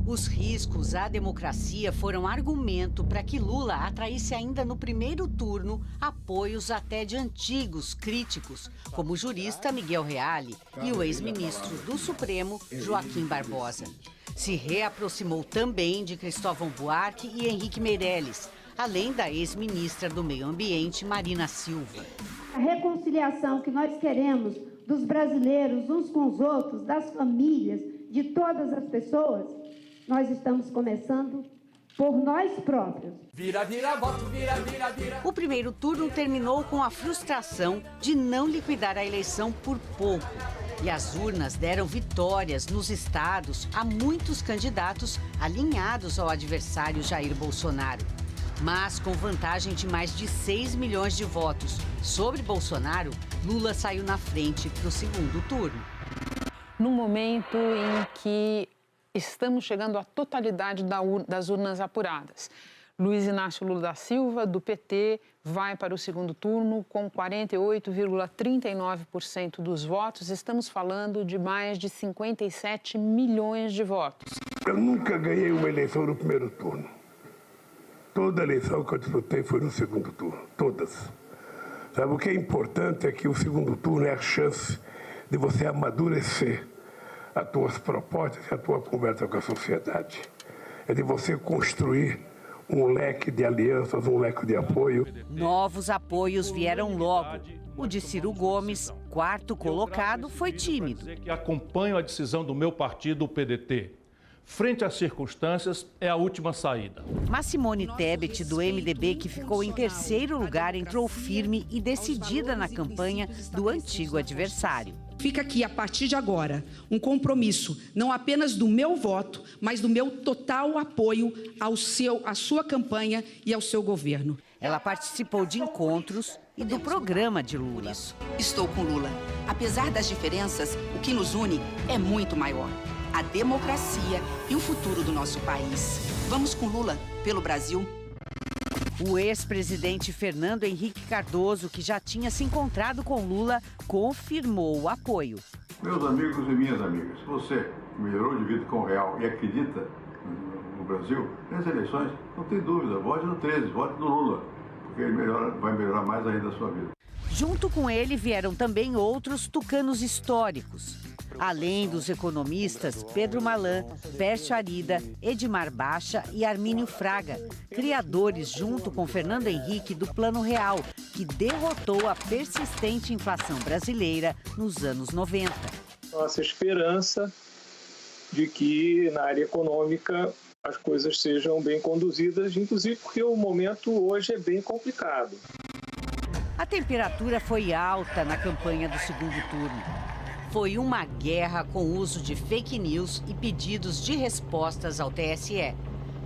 Os riscos à democracia foram argumento para que Lula atraísse ainda no primeiro turno apoios até de antigos críticos, como o jurista Miguel Reale e o ex-ministro do Supremo, Joaquim Barbosa. Se reaproximou também de Cristóvão Buarque e Henrique Meirelles, além da ex-ministra do Meio Ambiente, Marina Silva. A reconciliação que nós queremos dos brasileiros uns com os outros, das famílias, de todas as pessoas, nós estamos começando por nós próprios. Vira, vira, voto, vira, vira, vira. O primeiro turno terminou com a frustração de não liquidar a eleição por pouco. E as urnas deram vitórias nos estados a muitos candidatos alinhados ao adversário Jair Bolsonaro. Mas com vantagem de mais de 6 milhões de votos sobre Bolsonaro, Lula saiu na frente para o segundo turno. No momento em que estamos chegando à totalidade das urnas apuradas. Luiz Inácio Lula da Silva, do PT, vai para o segundo turno com 48,39% dos votos. Estamos falando de mais de 57 milhões de votos. Eu nunca ganhei uma eleição no primeiro turno. Toda eleição que eu disputei foi no segundo turno. Todas. Sabe, o que é importante é que o segundo turno é a chance de você amadurecer as tuas propostas e a tua conversa com a sociedade. É de você construir um leque de alianças, um leque de apoio. Novos apoios vieram logo. O de Ciro Gomes, quarto colocado, foi tímido. Que acompanho a decisão do meu partido, o PDT. Frente às circunstâncias, é a última saída. Mas Simone Tebet, do MDB, que ficou em terceiro lugar, entrou firme e decidida na campanha do antigo adversário. Fica aqui, a partir de agora, um compromisso, não apenas do meu voto, mas do meu total apoio à sua campanha e ao seu governo. Ela participou de encontros e do programa de Lula. Estou com Lula. Apesar das diferenças, o que nos une é muito maior. A democracia e o futuro do nosso país. Vamos com Lula, pelo Brasil. O ex-presidente Fernando Henrique Cardoso, que já tinha se encontrado com Lula, confirmou o apoio. Meus amigos e minhas amigas, você que melhorou de vida com o real e acredita no Brasil, nas eleições, não tem dúvida, vote no 13, vote no Lula, porque ele vai melhorar mais ainda a sua vida. Junto com ele vieram também outros tucanos históricos. Além dos economistas Pedro Malan, Pércio Arida, Edmar Baixa e Armínio Fraga, criadores junto com Fernando Henrique do Plano Real, que derrotou a persistente inflação brasileira nos anos 90. Nossa esperança de que na área econômica as coisas sejam bem conduzidas, inclusive porque o momento hoje é bem complicado. A A temperatura foi alta na campanha do segundo turno. Foi uma guerra com o uso de fake news e pedidos de respostas ao TSE.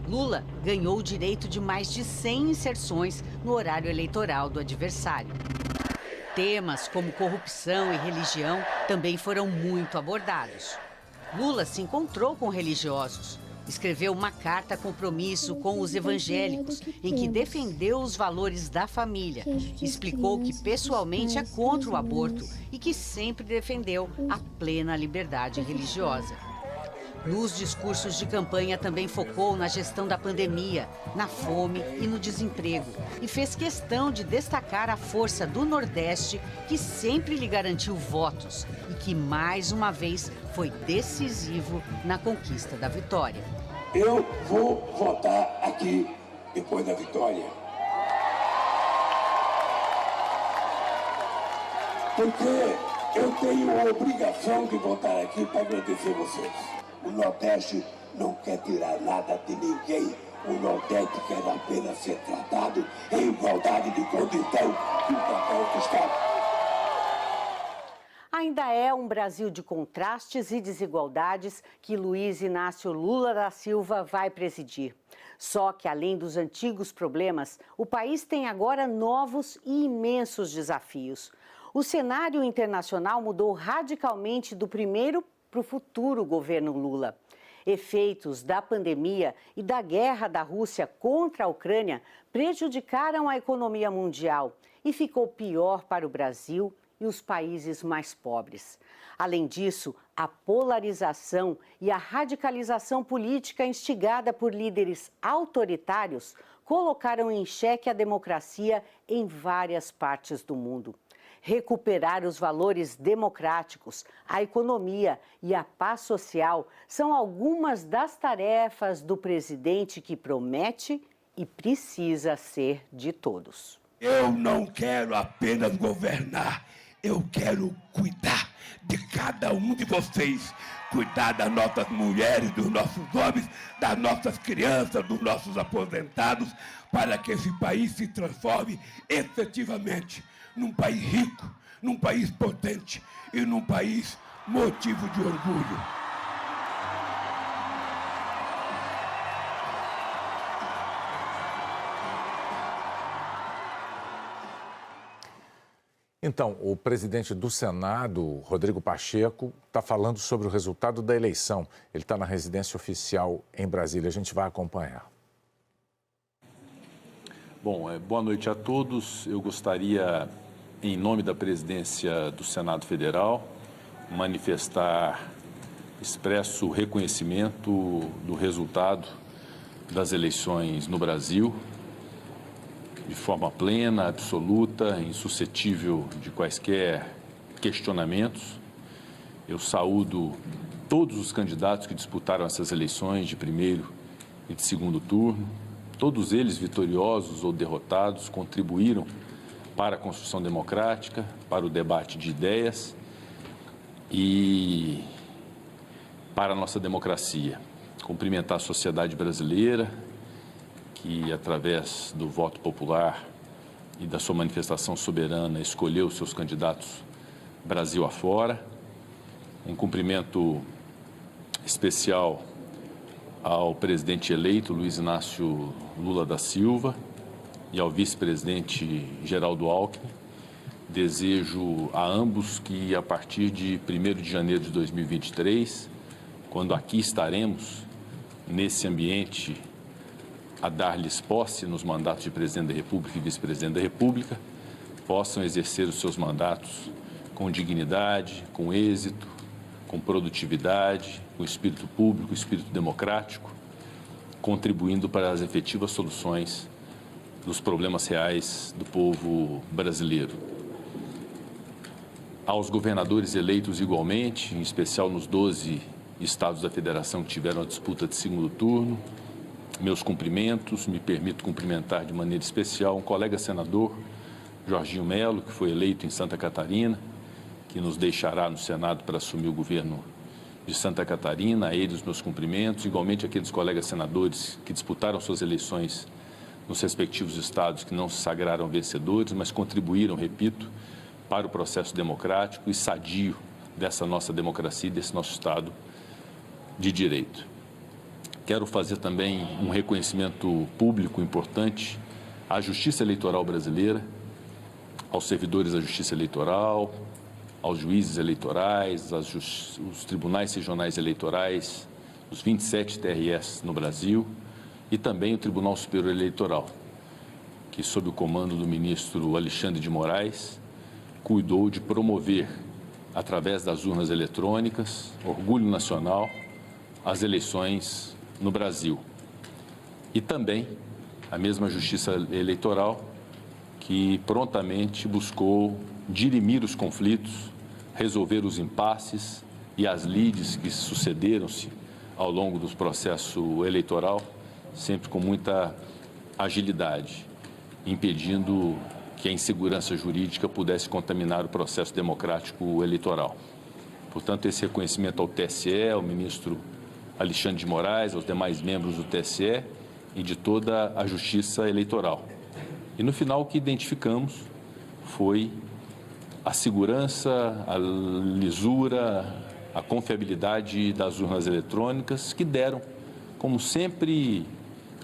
Lula ganhou o direito de mais de 100 inserções no horário eleitoral do adversário. Temas como corrupção e religião também foram muito abordados. Lula se encontrou com religiosos. Escreveu uma carta compromisso com os evangélicos, em que defendeu os valores da família. Explicou que pessoalmente é contra o aborto e que sempre defendeu a plena liberdade religiosa. Nos discursos de campanha também focou na gestão da pandemia, na fome e no desemprego. E fez questão de destacar a força do Nordeste, que sempre lhe garantiu votos e que, mais uma vez, foi decisivo na conquista da vitória. Eu vou votar aqui depois da vitória. Porque eu tenho a obrigação de votar aqui para agradecer vocês. O Nordeste não quer tirar nada de ninguém. O Nordeste quer apenas ser tratado em igualdade de condição com qualquer outro Estado. Ainda é um Brasil de contrastes e desigualdades que Luiz Inácio Lula da Silva vai presidir. Só que, além dos antigos problemas, o país tem agora novos e imensos desafios. O cenário internacional mudou radicalmente do primeiro para o futuro governo Lula. Efeitos da pandemia e da guerra da Rússia contra a Ucrânia prejudicaram a economia mundial e ficou pior para o Brasil e os países mais pobres. Além disso, a polarização e a radicalização política instigada por líderes autoritários colocaram em xeque a democracia em várias partes do mundo. Recuperar os valores democráticos, a economia e a paz social são algumas das tarefas do presidente que promete e precisa ser de todos. Eu não quero apenas governar, eu quero cuidar de cada um de vocês. Cuidar das nossas mulheres, dos nossos homens, das nossas crianças, dos nossos aposentados, para que esse país se transforme efetivamente num país rico, num país potente e num país motivo de orgulho. Então, o presidente do Senado, Rodrigo Pacheco, está falando sobre o resultado da eleição. Ele está na residência oficial em Brasília. A gente vai acompanhar. Bom, boa noite a todos. Eu gostaria, em nome da presidência do Senado Federal, manifestar expresso reconhecimento do resultado das eleições no Brasil, de forma plena, absoluta, insuscetível de quaisquer questionamentos. Eu saúdo todos os candidatos que disputaram essas eleições de primeiro e de segundo turno. Todos eles, vitoriosos ou derrotados, contribuíram para a construção democrática, para o debate de ideias e para a nossa democracia. Cumprimentar a sociedade brasileira, que, através do voto popular e da sua manifestação soberana, escolheu seus candidatos Brasil afora. Um cumprimento especial ao presidente eleito, Luiz Inácio Lula da Silva, e ao vice-presidente Geraldo Alckmin. Desejo a ambos que, a partir de 1º de janeiro de 2023, quando aqui estaremos, nesse ambiente, a dar-lhes posse nos mandatos de presidente da República e vice-presidente da República, possam exercer os seus mandatos com dignidade, com êxito, com produtividade, com espírito público, espírito democrático, contribuindo para as efetivas soluções dos problemas reais do povo brasileiro. Aos governadores eleitos igualmente, em especial nos 12 estados da federação que tiveram a disputa de segundo turno, meus cumprimentos. Me permito cumprimentar de maneira especial um colega senador, Jorginho Melo, que foi eleito em Santa Catarina, que nos deixará no Senado para assumir o governo de Santa Catarina. A eles meus cumprimentos, igualmente aqueles colegas senadores que disputaram suas eleições nos respectivos estados que não se sagraram vencedores, mas contribuíram, repito, para o processo democrático e sadio dessa nossa democracia e desse nosso Estado de Direito. Quero fazer também um reconhecimento público importante à Justiça Eleitoral brasileira, aos servidores da Justiça Eleitoral, aos juízes eleitorais, os tribunais regionais eleitorais, os 27 TRS no Brasil e também o Tribunal Superior Eleitoral, que, sob o comando do ministro Alexandre de Moraes, cuidou de promover, através das urnas eletrônicas, orgulho nacional, as eleições no Brasil. E também a mesma Justiça Eleitoral que prontamente buscou dirimir os conflitos, resolver os impasses e as lides que sucederam-se ao longo do processo eleitoral, sempre com muita agilidade, impedindo que a insegurança jurídica pudesse contaminar o processo democrático eleitoral. Portanto, esse reconhecimento ao TSE, ao ministro Alexandre de Moraes, aos demais membros do TSE e de toda a Justiça Eleitoral. E no final o que identificamos foi a segurança, a lisura, a confiabilidade das urnas eletrônicas que deram, como sempre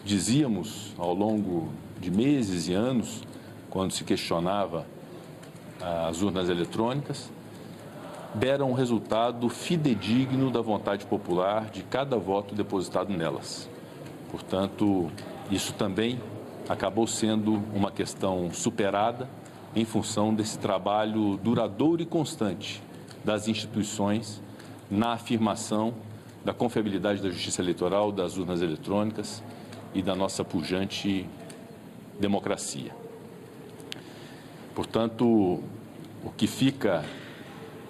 dizíamos ao longo de meses e anos, quando se questionava as urnas eletrônicas, deram um resultado fidedigno da vontade popular de cada voto depositado nelas. Portanto, isso também acabou sendo uma questão superada em função desse trabalho duradouro e constante das instituições na afirmação da confiabilidade da justiça eleitoral, das urnas eletrônicas e da nossa pujante democracia. Portanto, o que fica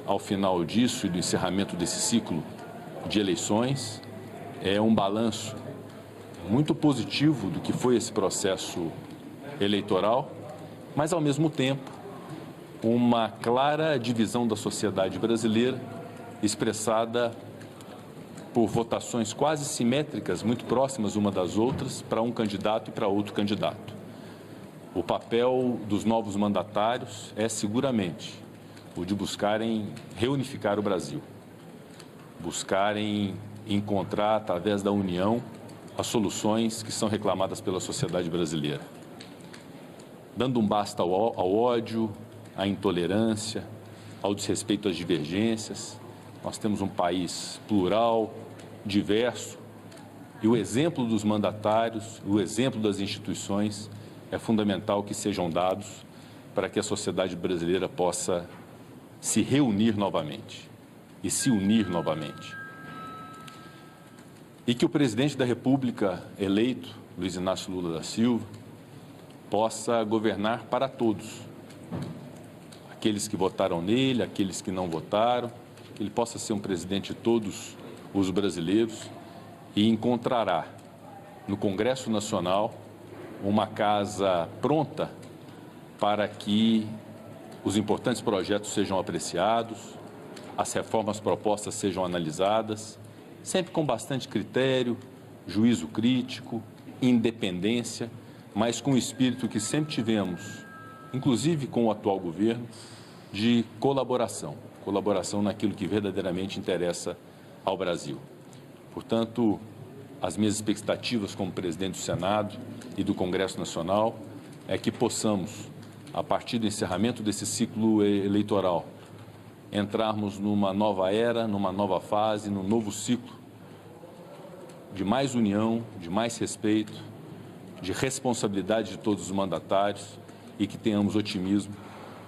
ao final disso e do encerramento desse ciclo de eleições é um balanço muito positivo do que foi esse processo eleitoral, mas, ao mesmo tempo, uma clara divisão da sociedade brasileira expressada por votações quase simétricas, muito próximas uma das outras, para um candidato e para outro candidato. O papel dos novos mandatários é seguramente o de buscarem reunificar o Brasil, buscarem encontrar, através da união, as soluções que são reclamadas pela sociedade brasileira, dando um basta ao ódio, à intolerância, ao desrespeito às divergências. Nós temos um país plural, diverso, e o exemplo dos mandatários, o exemplo das instituições é fundamental que sejam dados para que a sociedade brasileira possa se reunir novamente e se unir novamente. E que o presidente da República eleito, Luiz Inácio Lula da Silva, possa governar para todos, aqueles que votaram nele, aqueles que não votaram, que ele possa ser um presidente de todos os brasileiros e encontrará no Congresso Nacional uma casa pronta para que os importantes projetos sejam apreciados, as reformas propostas sejam analisadas, sempre com bastante critério, juízo crítico, independência, mas com o espírito que sempre tivemos, inclusive com o atual governo, de colaboração naquilo que verdadeiramente interessa ao Brasil. Portanto, as minhas expectativas como presidente do Senado e do Congresso Nacional é que possamos, a partir do encerramento desse ciclo eleitoral, entrarmos numa nova era, numa nova fase, num novo ciclo de mais união, de mais respeito, de responsabilidade de todos os mandatários e que tenhamos otimismo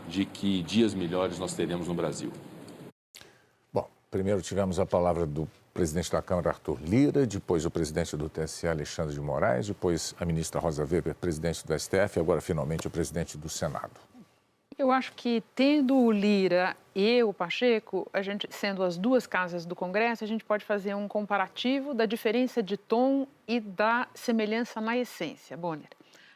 de que dias melhores nós teremos no Brasil. Bom, primeiro tivemos a palavra do presidente da Câmara, Arthur Lira, depois o presidente do TSE, Alexandre de Moraes, depois a ministra Rosa Weber, presidente do STF, e agora, finalmente, o presidente do Senado. Eu acho que, tendo o Lira e o Pacheco, a gente, sendo as duas casas do Congresso, a gente pode fazer um comparativo da diferença de tom e da semelhança na essência, Bonner.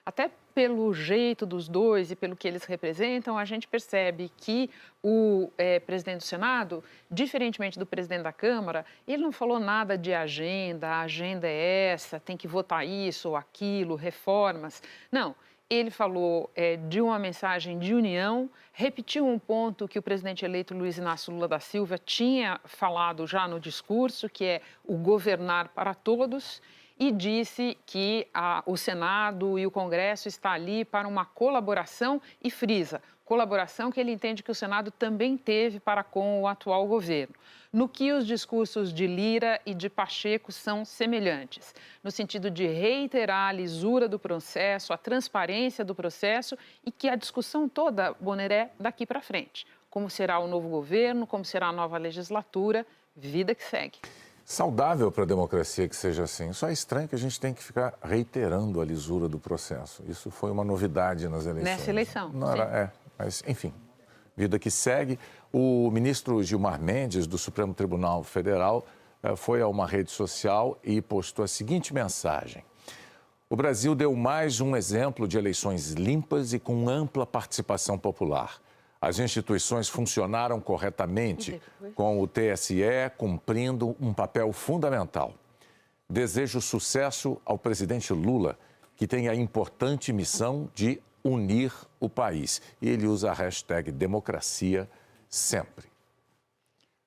Até pelo jeito dos dois e pelo que eles representam, a gente percebe que o presidente do Senado, diferentemente do presidente da Câmara, ele não falou nada de agenda, a agenda é essa, tem que votar isso ou aquilo, reformas. Não, ele falou de uma mensagem de união, repetiu um ponto que o presidente eleito Luiz Inácio Lula da Silva tinha falado já no discurso, que é o governar para todos, e disse que o Senado e o Congresso está ali para uma colaboração e frisa, colaboração que ele entende que o Senado também teve para com o atual governo. No que os discursos de Lira e de Pacheco são semelhantes, no sentido de reiterar a lisura do processo, a transparência do processo e que a discussão toda, Bonner, é daqui para frente. Como será o novo governo, como será a nova legislatura, vida que segue. Saudável para a democracia que seja assim. Só é estranho que a gente tem que ficar reiterando a lisura do processo. Isso foi uma novidade nas eleições. Nessa eleição, não era, mas, enfim, vida que segue. O ministro Gilmar Mendes, do Supremo Tribunal Federal, foi a uma rede social e postou a seguinte mensagem. O Brasil deu mais um exemplo de eleições limpas e com ampla participação popular. As instituições funcionaram corretamente, com o TSE cumprindo um papel fundamental. Desejo sucesso ao presidente Lula, que tem a importante missão de unir o país. E ele usa a hashtag democracia sempre.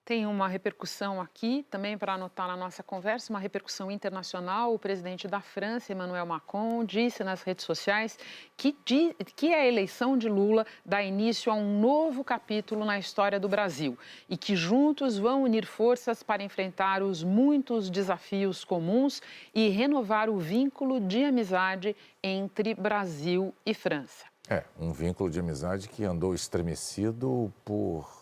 Tem uma repercussão aqui, também para anotar na nossa conversa, uma repercussão internacional. O presidente da França, Emmanuel Macron, disse nas redes sociais que a eleição de Lula dá início a um novo capítulo na história do Brasil e que juntos vão unir forças para enfrentar os muitos desafios comuns e renovar o vínculo de amizade entre Brasil e França. Um vínculo de amizade que andou estremecido por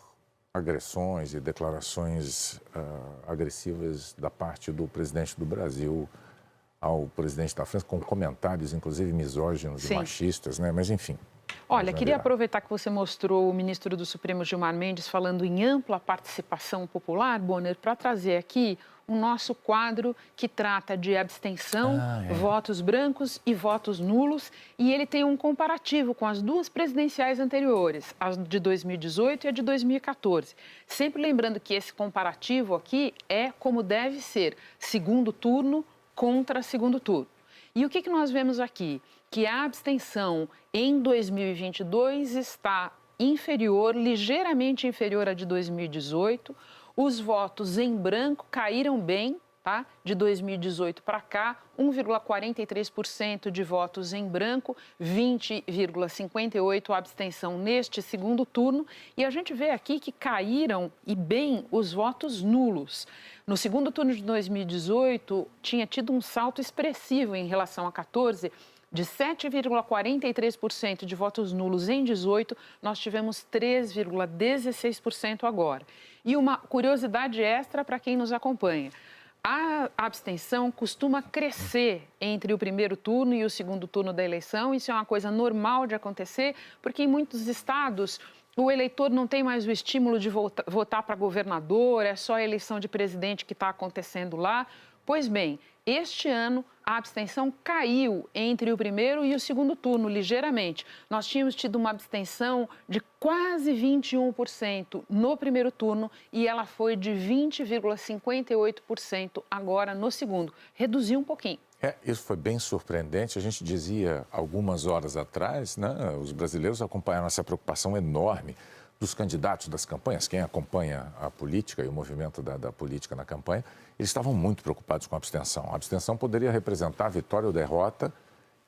agressões e declarações agressivas da parte do presidente do Brasil ao presidente da França, com comentários, inclusive, misóginos e machistas, né? Mas, enfim. Olha, queria aproveitar que você mostrou o ministro do Supremo, Gilmar Mendes, falando em ampla participação popular, Bonner, para trazer aqui o nosso quadro que trata de abstenção, votos brancos e votos nulos, e ele tem um comparativo com as duas presidenciais anteriores, a de 2018 e a de 2014. Sempre lembrando que esse comparativo aqui é como deve ser, segundo turno contra segundo turno. E o que nós vemos aqui? Que a abstenção em 2022 está inferior, ligeiramente inferior à de 2018. Os votos em branco caíram bem, tá? De 2018 para cá, 1,43% de votos em branco, 20,58% abstenção neste segundo turno. E a gente vê aqui que caíram, e bem, os votos nulos. No segundo turno de 2018, tinha tido um salto expressivo em relação a 14%. De 7,43% de votos nulos em 18, nós tivemos 3,16% agora. E uma curiosidade extra para quem nos acompanha. A abstenção costuma crescer entre o primeiro turno e o segundo turno da eleição. Isso é uma coisa normal de acontecer, porque em muitos estados o eleitor não tem mais o estímulo de votar para governador, é só a eleição de presidente que está acontecendo lá. Pois bem, este ano a abstenção caiu entre o primeiro e o segundo turno, ligeiramente. Nós tínhamos tido uma abstenção de quase 21% no primeiro turno e ela foi de 20,58% agora no segundo. Reduziu um pouquinho. Isso foi bem surpreendente. A gente dizia algumas horas atrás, né? Os brasileiros acompanharam essa preocupação enorme dos candidatos das campanhas. Quem acompanha a política e o movimento da política na campanha, eles estavam muito preocupados com a abstenção. A abstenção poderia representar vitória ou derrota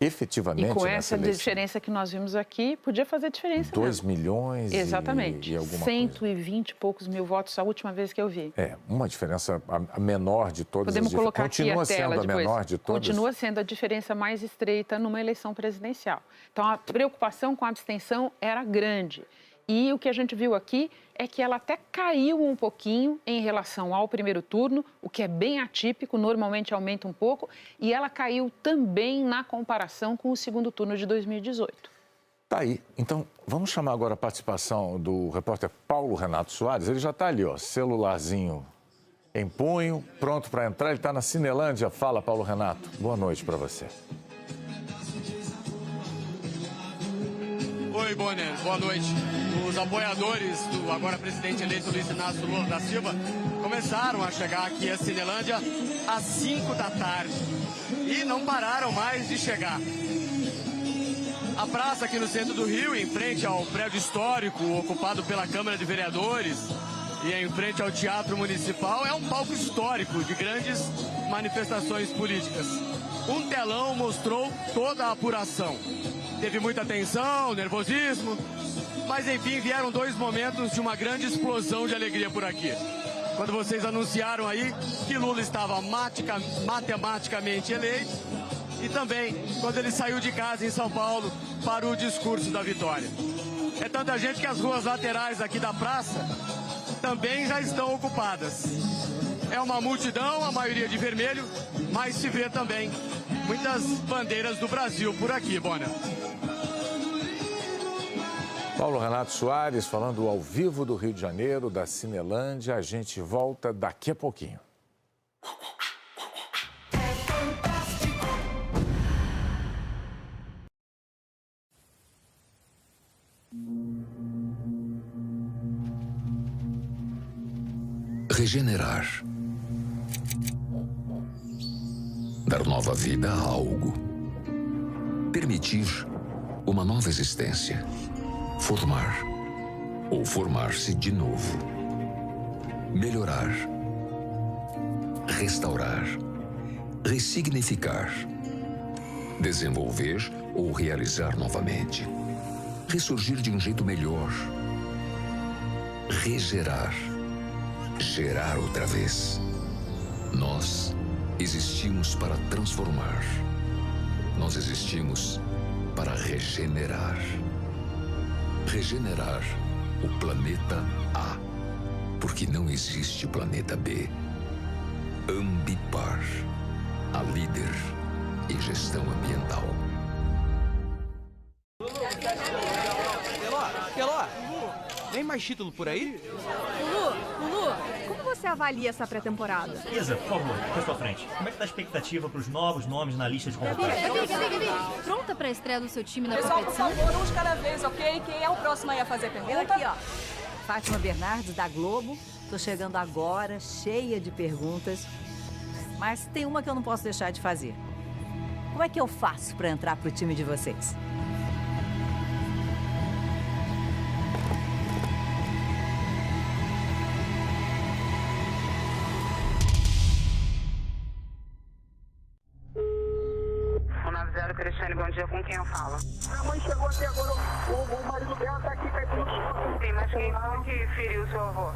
efetivamente nessa eleição. E com essa diferença que nós vimos aqui, podia fazer diferença 2 milhões exatamente. E alguma 120 e poucos mil votos a última vez que eu vi. Uma diferença a menor de todas. Podemos colocar continua aqui a tela sendo depois. A menor de todas. Continua sendo a diferença mais estreita numa eleição presidencial. Então, a preocupação com a abstenção era grande. E o que a gente viu aqui é que ela até caiu um pouquinho em relação ao primeiro turno, o que é bem atípico, normalmente aumenta um pouco, e ela caiu também na comparação com o segundo turno de 2018. Tá aí. Então, vamos chamar agora a participação do repórter Paulo Renato Soares. Ele já está ali, ó, celularzinho em punho, pronto para entrar. Ele está na Cinelândia. Fala, Paulo Renato. Boa noite para você. Oi, Bonner, boa noite. Os apoiadores do agora presidente eleito Luiz Inácio Lula da Silva começaram a chegar aqui a Cinelândia às 5 da tarde e não pararam mais de chegar. A praça aqui no centro do Rio, em frente ao prédio histórico ocupado pela Câmara de Vereadores e em frente ao Teatro Municipal, é um palco histórico de grandes manifestações políticas. Um telão mostrou toda a apuração. Teve muita tensão, nervosismo, mas enfim vieram 2 momentos de uma grande explosão de alegria por aqui. Quando vocês anunciaram aí que Lula estava matematicamente eleito e também quando ele saiu de casa em São Paulo para o discurso da vitória. É tanta gente que as ruas laterais aqui da praça também já estão ocupadas. É uma multidão, a maioria de vermelho, mas se vê também muitas bandeiras do Brasil por aqui, Bona. Paulo Renato Soares falando ao vivo do Rio de Janeiro, da Cinelândia. A gente volta daqui a pouquinho. Regenerar. Dar nova vida a algo. Permitir uma nova existência. Formar ou formar-se de novo. Melhorar. Restaurar. Ressignificar. Desenvolver ou realizar novamente. Ressurgir de um jeito melhor. Regerar. Gerar outra vez. Nós existimos para transformar. Nós existimos para regenerar. Regenerar o planeta A, porque não existe planeta B. Ambipar, a líder em gestão ambiental. Keló, tem mais título por aí? Lulu, como você avalia essa pré-temporada? Isa, por favor, pra sua frente. Como é que tá a expectativa pros novos nomes na lista de convocados? Gabi, pronta pra estreia do seu time na competição? Pessoal, por favor, um de cada vez, ok? Quem é o próximo aí a fazer pergunta? Aqui, ó. Fátima Bernardes, da Globo. Tô chegando agora, cheia de perguntas. Mas tem uma que eu não posso deixar de fazer. Como é que eu faço pra entrar pro time de vocês? Cristiane, bom dia, com quem eu falo? A mãe chegou até agora, o marido dela tá aqui, tá aqui. Sim, mas quem foi que feriu o seu avô?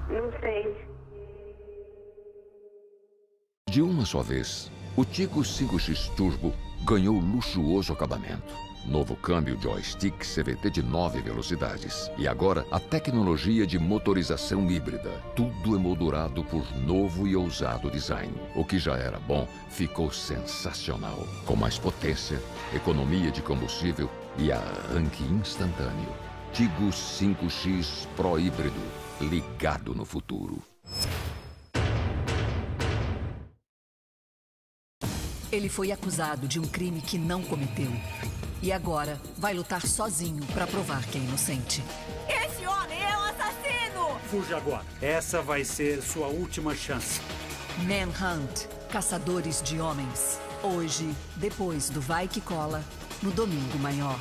Não sei. De uma só vez, o Tigo 5X Turbo ganhou luxuoso acabamento. Novo câmbio joystick CVT de 9 velocidades. E agora a tecnologia de motorização híbrida. Tudo emoldurado por novo e ousado design. O que já era bom ficou sensacional. Com mais potência, economia de combustível e arranque instantâneo. Tigo 5X Pro híbrido. Ligado no futuro. Ele foi acusado de um crime que não cometeu. E agora vai lutar sozinho para provar que é inocente. Esse homem é um assassino! Fuja agora. Essa vai ser sua última chance. Manhunt, Caçadores de Homens. Hoje, depois do Vai Que Cola, no Domingo Maior.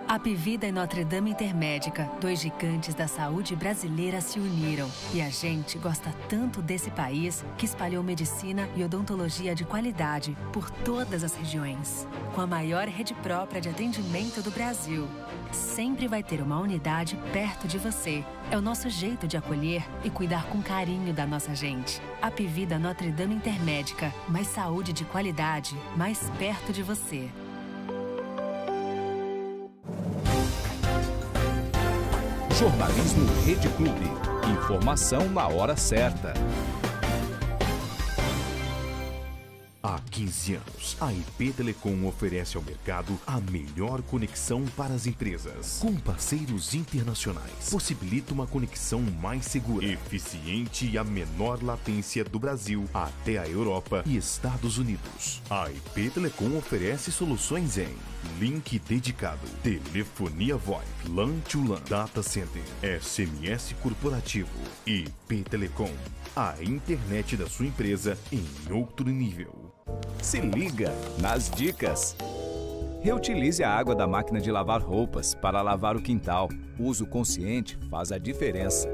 Apivida e Notre Dame Intermédica, 2 gigantes da saúde brasileira se uniram. E a gente gosta tanto desse país que espalhou medicina e odontologia de qualidade por todas as regiões. Com a maior rede própria de atendimento do Brasil. Sempre vai ter uma unidade perto de você. É o nosso jeito de acolher e cuidar com carinho da nossa gente. Apivida Notre Dame Intermédica, mais saúde de qualidade, mais perto de você. Jornalismo Rede Clube. Informação na hora certa. Aqui 15 anos, a IP Telecom oferece ao mercado a melhor conexão para as empresas. Com parceiros internacionais, possibilita uma conexão mais segura, eficiente e a menor latência do Brasil até a Europa e Estados Unidos. A IP Telecom oferece soluções em link dedicado, telefonia VoIP, LAN to LAN, data center, SMS corporativo. IP Telecom, a internet da sua empresa em outro nível. Se liga nas dicas. Reutilize a água da máquina de lavar roupas para lavar o quintal. Uso consciente faz a diferença.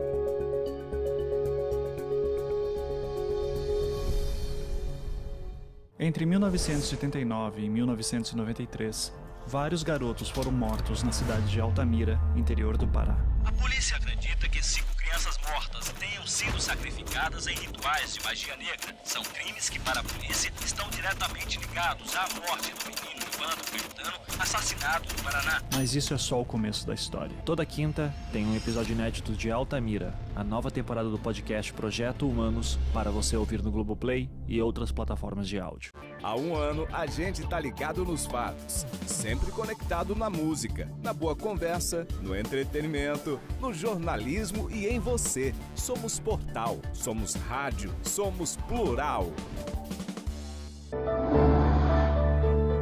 Entre 1979 e 1993, vários garotos foram mortos na cidade de Altamira, interior do Pará. A polícia acredita que 5 crianças mortas tenham sido sacrificadas em rituais de magia negra. São crimes que, para a polícia, estão diretamente ligados à morte do menino Evandro Caetano, assassinado no Paraná. Mas isso é só o começo da história. Toda quinta tem um episódio inédito de Altamira, a nova temporada do podcast Projeto Humanos, para você ouvir no Globoplay e outras plataformas de áudio. Há um ano, a gente tá ligado nos fatos, sempre conectado na música, na boa conversa, no entretenimento, no jornalismo e em você. Somos portal, somos rádio, somos plural.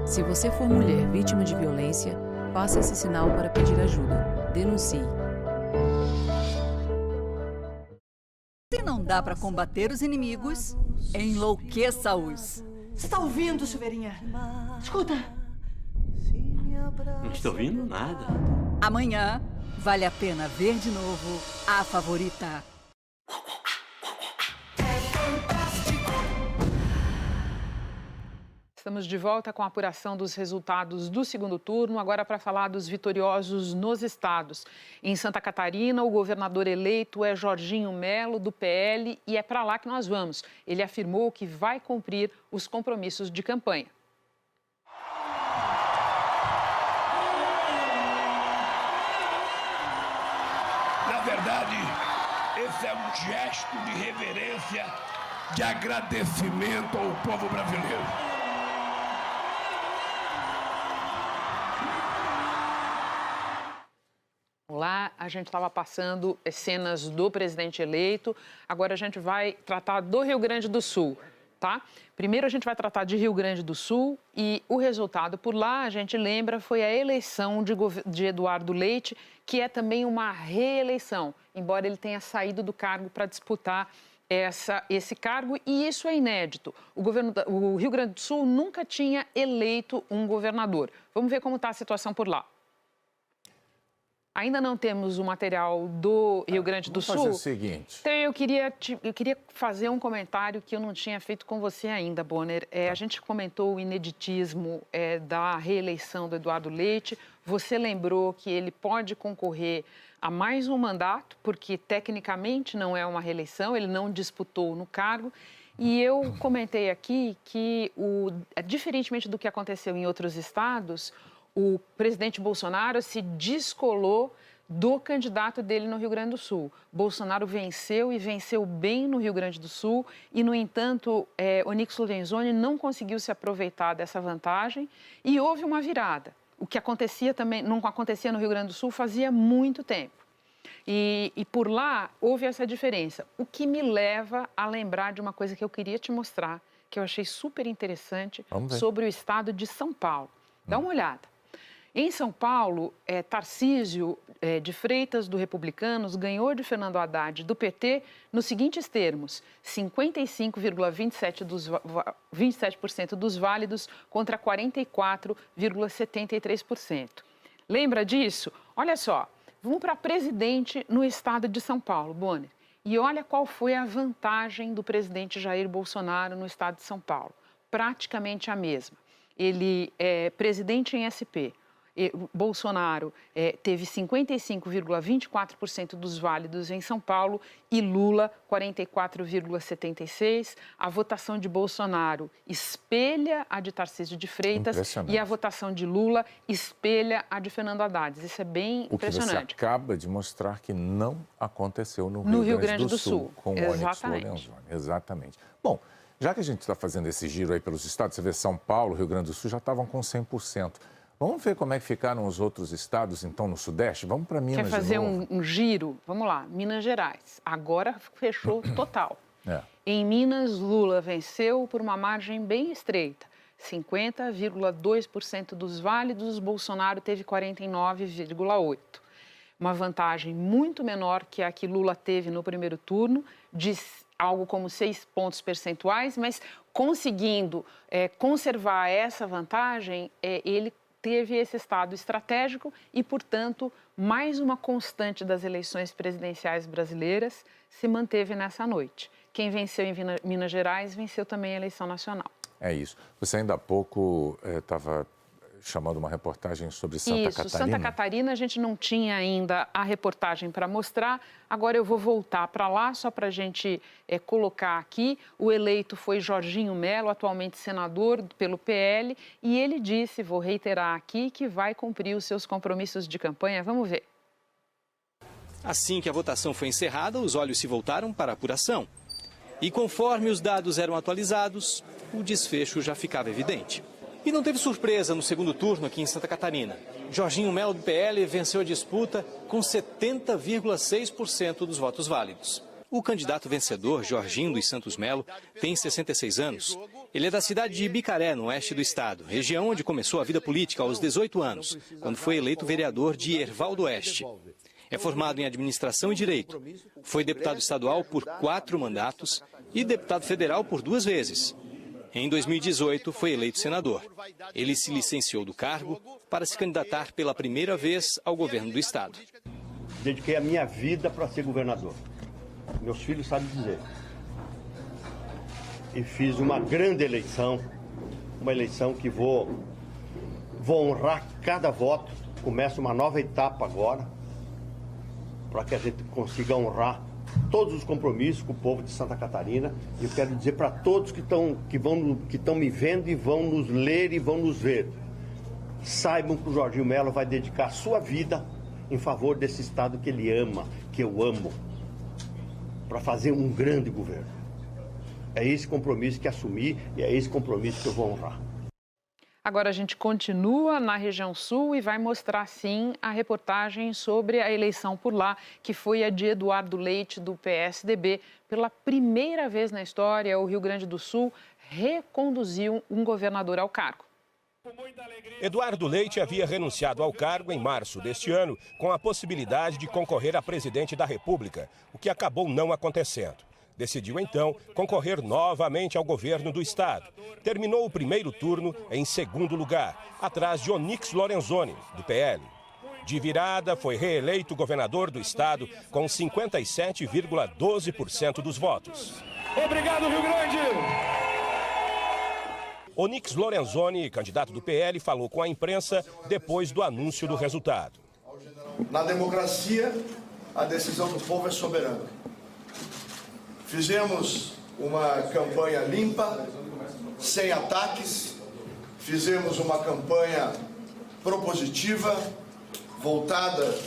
Se você for mulher vítima de violência, faça esse sinal para pedir ajuda. Denuncie. Se não dá para combater os inimigos, enlouqueça-os. Você tá ouvindo, Silveirinha? Escuta. Não estou ouvindo nada. Amanhã, vale a pena ver de novo A Favorita. Estamos de volta com a apuração dos resultados do segundo turno, agora para falar dos vitoriosos nos estados. Em Santa Catarina, o governador eleito é Jorginho Melo, do PL, e é para lá que nós vamos. Ele afirmou que vai cumprir os compromissos de campanha. Na verdade, esse é um gesto de reverência, de agradecimento ao povo brasileiro. Lá a gente estava passando cenas do presidente eleito, agora a gente vai tratar do Rio Grande do Sul, tá? Primeiro a gente vai tratar de Rio Grande do Sul e o resultado por lá, a gente lembra, foi a eleição de Eduardo Leite, que é também uma reeleição, embora ele tenha saído do cargo para disputar esse cargo, e isso é inédito. O Rio Grande do Sul nunca tinha eleito um governador. Vamos ver como está a situação por lá. Ainda não temos o material do Rio Grande do Sul. Vamos fazer o seguinte. Então, eu queria fazer um comentário que eu não tinha feito com você ainda, Bonner. A gente comentou o ineditismo da reeleição do Eduardo Leite. Você lembrou que ele pode concorrer a mais um mandato, porque tecnicamente não é uma reeleição, ele não disputou no cargo. E eu comentei aqui que, diferentemente do que aconteceu em outros estados, o presidente Bolsonaro se descolou do candidato dele no Rio Grande do Sul. Bolsonaro venceu e venceu bem no Rio Grande do Sul e, no entanto, Onyx Lorenzoni não conseguiu se aproveitar dessa vantagem e houve uma virada. O que acontecia também, não acontecia no Rio Grande do Sul fazia muito tempo. E por lá houve essa diferença. O que me leva a lembrar de uma coisa que eu queria te mostrar, que eu achei super interessante, sobre o estado de São Paulo. Dá uma olhada. Em São Paulo, Tarcísio de Freitas, do Republicanos, ganhou de Fernando Haddad, do PT, nos seguintes termos: 55,27% dos válidos contra 44,73%. Lembra disso? Olha só, vamos para presidente no estado de São Paulo, Bonner. E olha qual foi a vantagem do presidente Jair Bolsonaro no estado de São Paulo. Praticamente a mesma. Ele é presidente em SP. Bolsonaro teve 55,24% dos válidos em São Paulo e Lula 44,76%. A votação de Bolsonaro espelha a de Tarcísio de Freitas e a votação de Lula espelha a de Fernando Haddad. Isso é bem impressionante. O que você acaba de mostrar que não aconteceu no Rio Grande do Sul com o Onyx Lorenzoni. Exatamente. Bom, Já que a gente está fazendo esse giro aí pelos estados, você vê São Paulo, Rio Grande do Sul já estavam com 100%. Vamos ver como é que ficaram os outros estados, então, no Sudeste? Vamos para Minas de novo. Quer fazer um giro? Vamos lá, Minas Gerais. Agora fechou total. Em Minas, Lula venceu por uma margem bem estreita. 50,2% dos válidos, Bolsonaro teve 49,8%. Uma vantagem muito menor que a que Lula teve no primeiro turno, de algo como 6 pontos percentuais, mas conseguindo conservar essa vantagem, ele teve esse estado estratégico e, portanto, mais uma constante das eleições presidenciais brasileiras se manteve nessa noite. Quem venceu em Minas Gerais venceu também a eleição nacional. É isso. Você ainda há pouco estava chamando uma reportagem sobre Santa Catarina. Santa Catarina, a gente não tinha ainda a reportagem para mostrar. Agora eu vou voltar para lá, só para a gente colocar aqui. O eleito foi Jorginho Melo, atualmente senador pelo PL, e ele disse, vou reiterar aqui, que vai cumprir os seus compromissos de campanha. Vamos ver. Assim que a votação foi encerrada, os olhos se voltaram para a apuração. E conforme os dados eram atualizados, o desfecho já ficava evidente. E não teve surpresa no segundo turno aqui em Santa Catarina. Jorginho Melo, do PL, venceu a disputa com 70,6% dos votos válidos. O candidato vencedor, Jorginho dos Santos Melo, tem 66 anos. Ele é da cidade de Ibicaré, no oeste do estado, região onde começou a vida política aos 18 anos, quando foi eleito vereador de Erval do Oeste. É formado em administração e direito. Foi deputado estadual por 4 mandatos e deputado federal por 2 vezes. Em 2018, foi eleito senador. Ele se licenciou do cargo para se candidatar pela primeira vez ao governo do estado. Dediquei a minha vida para ser governador. Meus filhos sabem dizer. E fiz uma grande eleição, uma eleição que vou honrar cada voto. Começa uma nova etapa agora, para que a gente consiga honrar todos os compromissos com o povo de Santa Catarina. E eu quero dizer para todos que estão me vendo e vão nos ler e vão nos ver, saibam que o Jorginho Melo vai dedicar a sua vida em favor desse estado que ele ama, que eu amo, para fazer um grande governo. É esse compromisso que assumi e é esse compromisso que eu vou honrar. Agora a gente continua na região sul e vai mostrar, sim, a reportagem sobre a eleição por lá, que foi a de Eduardo Leite, do PSDB. Pela primeira vez na história, o Rio Grande do Sul reconduziu um governador ao cargo. Eduardo Leite havia renunciado ao cargo em março deste ano, com a possibilidade de concorrer a presidente da República, o que acabou não acontecendo. Decidiu, então, concorrer novamente ao governo do estado. Terminou o primeiro turno em segundo lugar, atrás de Onyx Lorenzoni, do PL. De virada, foi reeleito governador do estado com 57,12% dos votos. Obrigado, Rio Grande! Onyx Lorenzoni, candidato do PL, falou com a imprensa depois do anúncio do resultado. Na democracia, a decisão do povo é soberana. Fizemos uma campanha limpa, sem ataques, fizemos uma campanha propositiva, voltada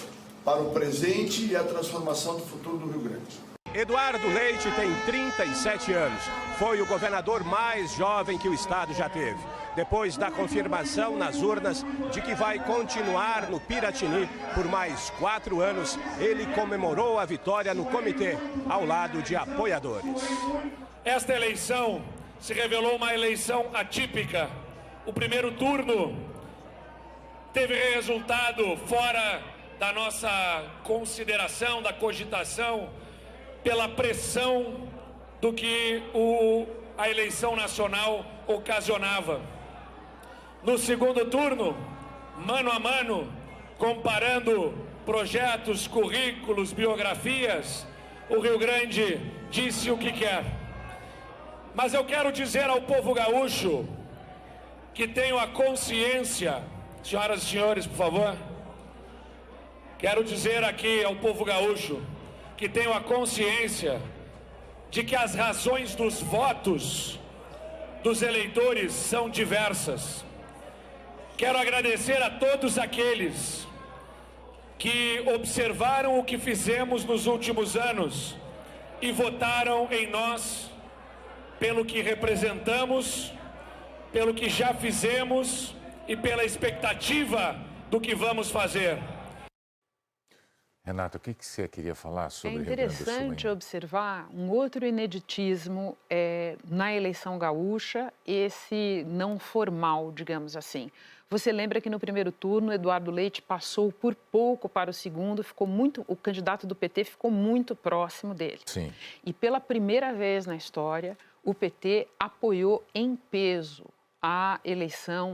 para o presente e a transformação do futuro do Rio Grande. Eduardo Leite tem 37 anos. Foi o governador mais jovem que o estado já teve. Depois da confirmação nas urnas de que vai continuar no Piratini por mais 4 anos, ele comemorou a vitória no comitê, ao lado de apoiadores. Esta eleição se revelou uma eleição atípica. O primeiro turno teve resultado fora da nossa consideração, da cogitação, pela pressão do que a eleição nacional ocasionava. No segundo turno, mano a mano, comparando projetos, currículos, biografias, o Rio Grande disse o que quer. Mas eu quero dizer ao povo gaúcho que tenho a consciência, senhoras e senhores, por favor, quero dizer aqui ao povo gaúcho que tenho a consciência de que as razões dos votos dos eleitores são diversas. Quero agradecer a todos aqueles que observaram o que fizemos nos últimos anos e votaram em nós pelo que representamos, pelo que já fizemos e pela expectativa do que vamos fazer. Renata, o que você queria falar sobre É interessante observar um outro ineditismo na eleição gaúcha, esse não formal, digamos assim. Você lembra que no primeiro turno, Eduardo Leite passou por pouco para o segundo, o candidato do PT ficou muito próximo dele. Sim. E pela primeira vez na história, o PT apoiou em peso a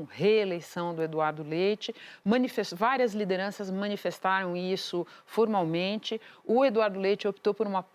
reeleição do Eduardo Leite. Várias lideranças manifestaram isso formalmente. O Eduardo Leite optou por uma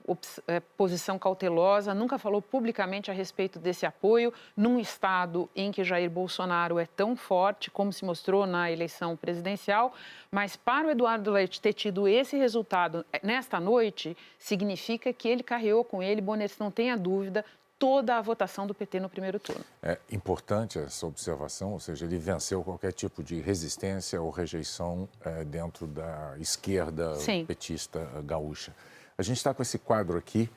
posição cautelosa, nunca falou publicamente a respeito desse apoio, num estado em que Jair Bolsonaro é tão forte, como se mostrou na eleição presidencial. Mas para o Eduardo Leite ter tido esse resultado nesta noite, significa que ele carreou com ele, Boner, não tenha dúvida, toda a votação do PT no primeiro turno. É importante essa observação, ou seja, ele venceu qualquer tipo de resistência ou rejeição dentro da esquerda petista gaúcha. A gente está com esse quadro aqui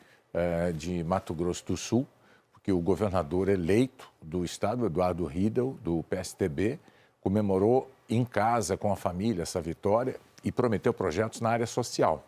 de Mato Grosso do Sul, porque o governador eleito do estado, Eduardo Riedel, do PSDB, comemorou em casa com a família essa vitória e prometeu projetos na área social.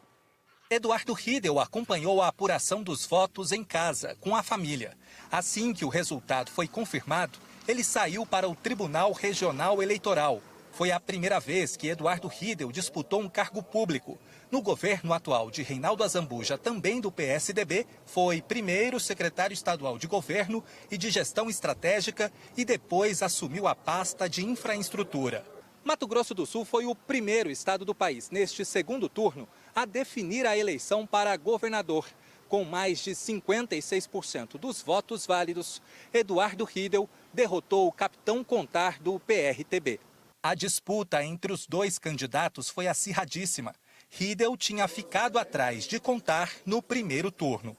Eduardo Riedel acompanhou a apuração dos votos em casa, com a família. Assim que o resultado foi confirmado, ele saiu para o Tribunal Regional Eleitoral. Foi a primeira vez que Eduardo Riedel disputou um cargo público. No governo atual de Reinaldo Azambuja, também do PSDB, foi primeiro secretário estadual de governo e de gestão estratégica e depois assumiu a pasta de infraestrutura. Mato Grosso do Sul foi o primeiro estado do país, neste segundo turno, a definir a eleição para governador. Com mais de 56% dos votos válidos, Eduardo Riedel derrotou o capitão Contar do PRTB. A disputa entre os dois candidatos foi acirradíssima. Riedel tinha ficado atrás de Contar no primeiro turno.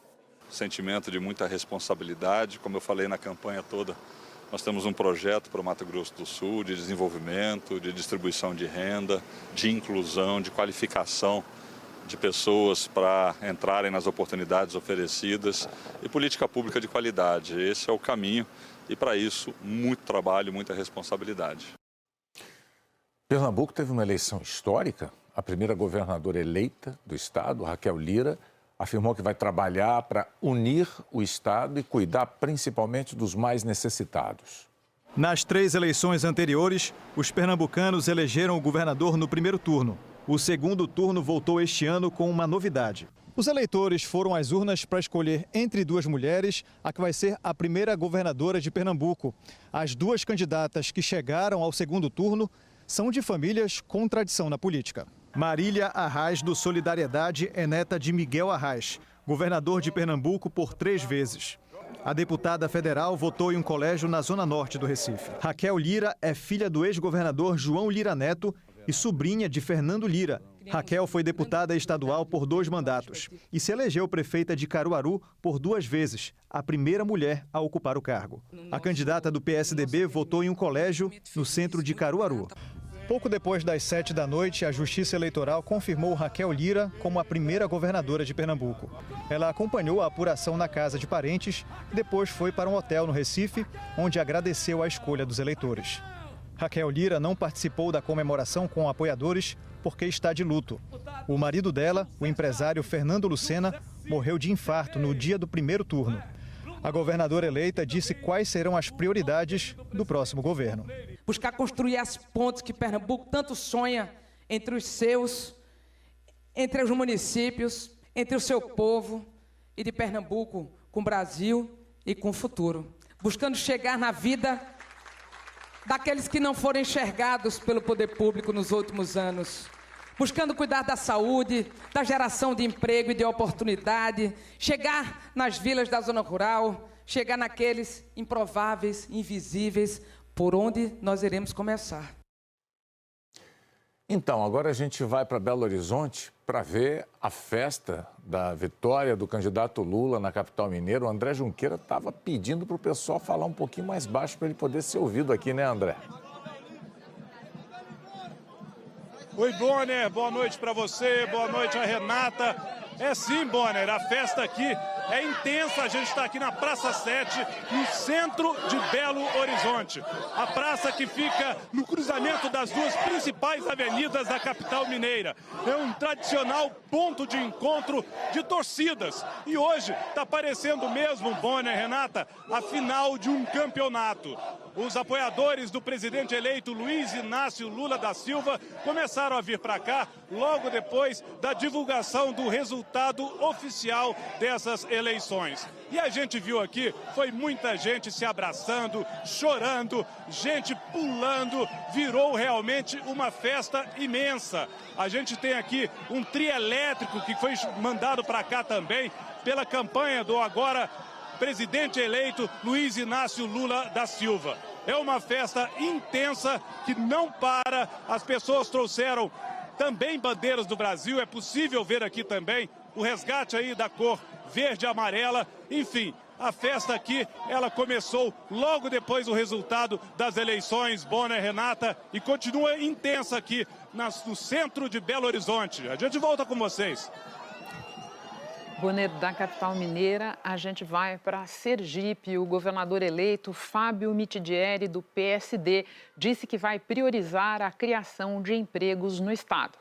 Sentimento de muita responsabilidade, como eu falei na campanha toda. Nós temos um projeto para o Mato Grosso do Sul de desenvolvimento, de distribuição de renda, de inclusão, de qualificação de pessoas para entrarem nas oportunidades oferecidas e política pública de qualidade. Esse é o caminho e, para isso, muito trabalho, muita responsabilidade. Pernambuco teve uma eleição histórica. A primeira governadora eleita do estado, Raquel Lira, afirmou que vai trabalhar para unir o estado e cuidar principalmente dos mais necessitados. Nas 3 eleições anteriores, os pernambucanos elegeram o governador no primeiro turno. O segundo turno voltou este ano com uma novidade. Os eleitores foram às urnas para escolher entre 2 mulheres a que vai ser a primeira governadora de Pernambuco. As 2 candidatas que chegaram ao segundo turno são de famílias com tradição na política. Marília Arraes, do Solidariedade, é neta de Miguel Arraes, governador de Pernambuco por 3 vezes. A deputada federal votou em um colégio na zona norte do Recife. Raquel Lira é filha do ex-governador João Lira Neto e sobrinha de Fernando Lira. Raquel foi deputada estadual por 2 mandatos e se elegeu prefeita de Caruaru por 2 vezes, a primeira mulher a ocupar o cargo. A candidata do PSDB votou em um colégio no centro de Caruaru. Pouco depois das 7 da noite, a Justiça Eleitoral confirmou Raquel Lira como a primeira governadora de Pernambuco. Ela acompanhou a apuração na casa de parentes e depois foi para um hotel no Recife, onde agradeceu a escolha dos eleitores. Raquel Lira não participou da comemoração com apoiadores porque está de luto. O marido dela, o empresário Fernando Lucena, morreu de infarto no dia do primeiro turno. A governadora eleita disse quais serão as prioridades do próximo governo. Buscar construir as pontes que Pernambuco tanto sonha entre os seus, entre os municípios, entre o seu povo e de Pernambuco com o Brasil e com o futuro. Buscando chegar na vida daqueles que não foram enxergados pelo poder público nos últimos anos. Buscando cuidar da saúde, da geração de emprego e de oportunidade, chegar nas vilas da zona rural, chegar naqueles improváveis, invisíveis, por onde nós iremos começar. Então, agora a gente vai para Belo Horizonte para ver a festa da vitória do candidato Lula na capital mineira. O André Junqueira estava pedindo para o pessoal falar um pouquinho mais baixo para ele poder ser ouvido aqui, né, André? Oi, Boner, boa noite para você, boa noite a Renata. É sim, Boner, a festa aqui é intensa. A gente está aqui na Praça 7, no centro de Belo Horizonte. A praça que fica no cruzamento das duas principais avenidas da capital mineira. É um tradicional ponto de encontro de torcidas. E hoje está parecendo mesmo, Bonner, Renata, a final de um campeonato. Os apoiadores do presidente eleito Luiz Inácio Lula da Silva começaram a vir para cá logo depois da divulgação do resultado oficial dessas eleições. E a gente viu aqui, foi muita gente se abraçando, chorando, gente pulando, virou realmente uma festa imensa. A gente tem aqui um trio elétrico que foi mandado para cá também pela campanha do agora presidente eleito Luiz Inácio Lula da Silva. É uma festa intensa que não para. As pessoas trouxeram também bandeiras do Brasil. É possível ver aqui também o resgate aí da cor verde e amarela. Enfim, a festa aqui, ela começou logo depois do resultado das eleições, Bonner, Renata, e continua intensa aqui no centro de Belo Horizonte. A gente volta com vocês. Bonner, da capital mineira, a gente vai para Sergipe. O governador eleito Fábio Mitidieri, do PSD, disse que vai priorizar a criação de empregos no estado.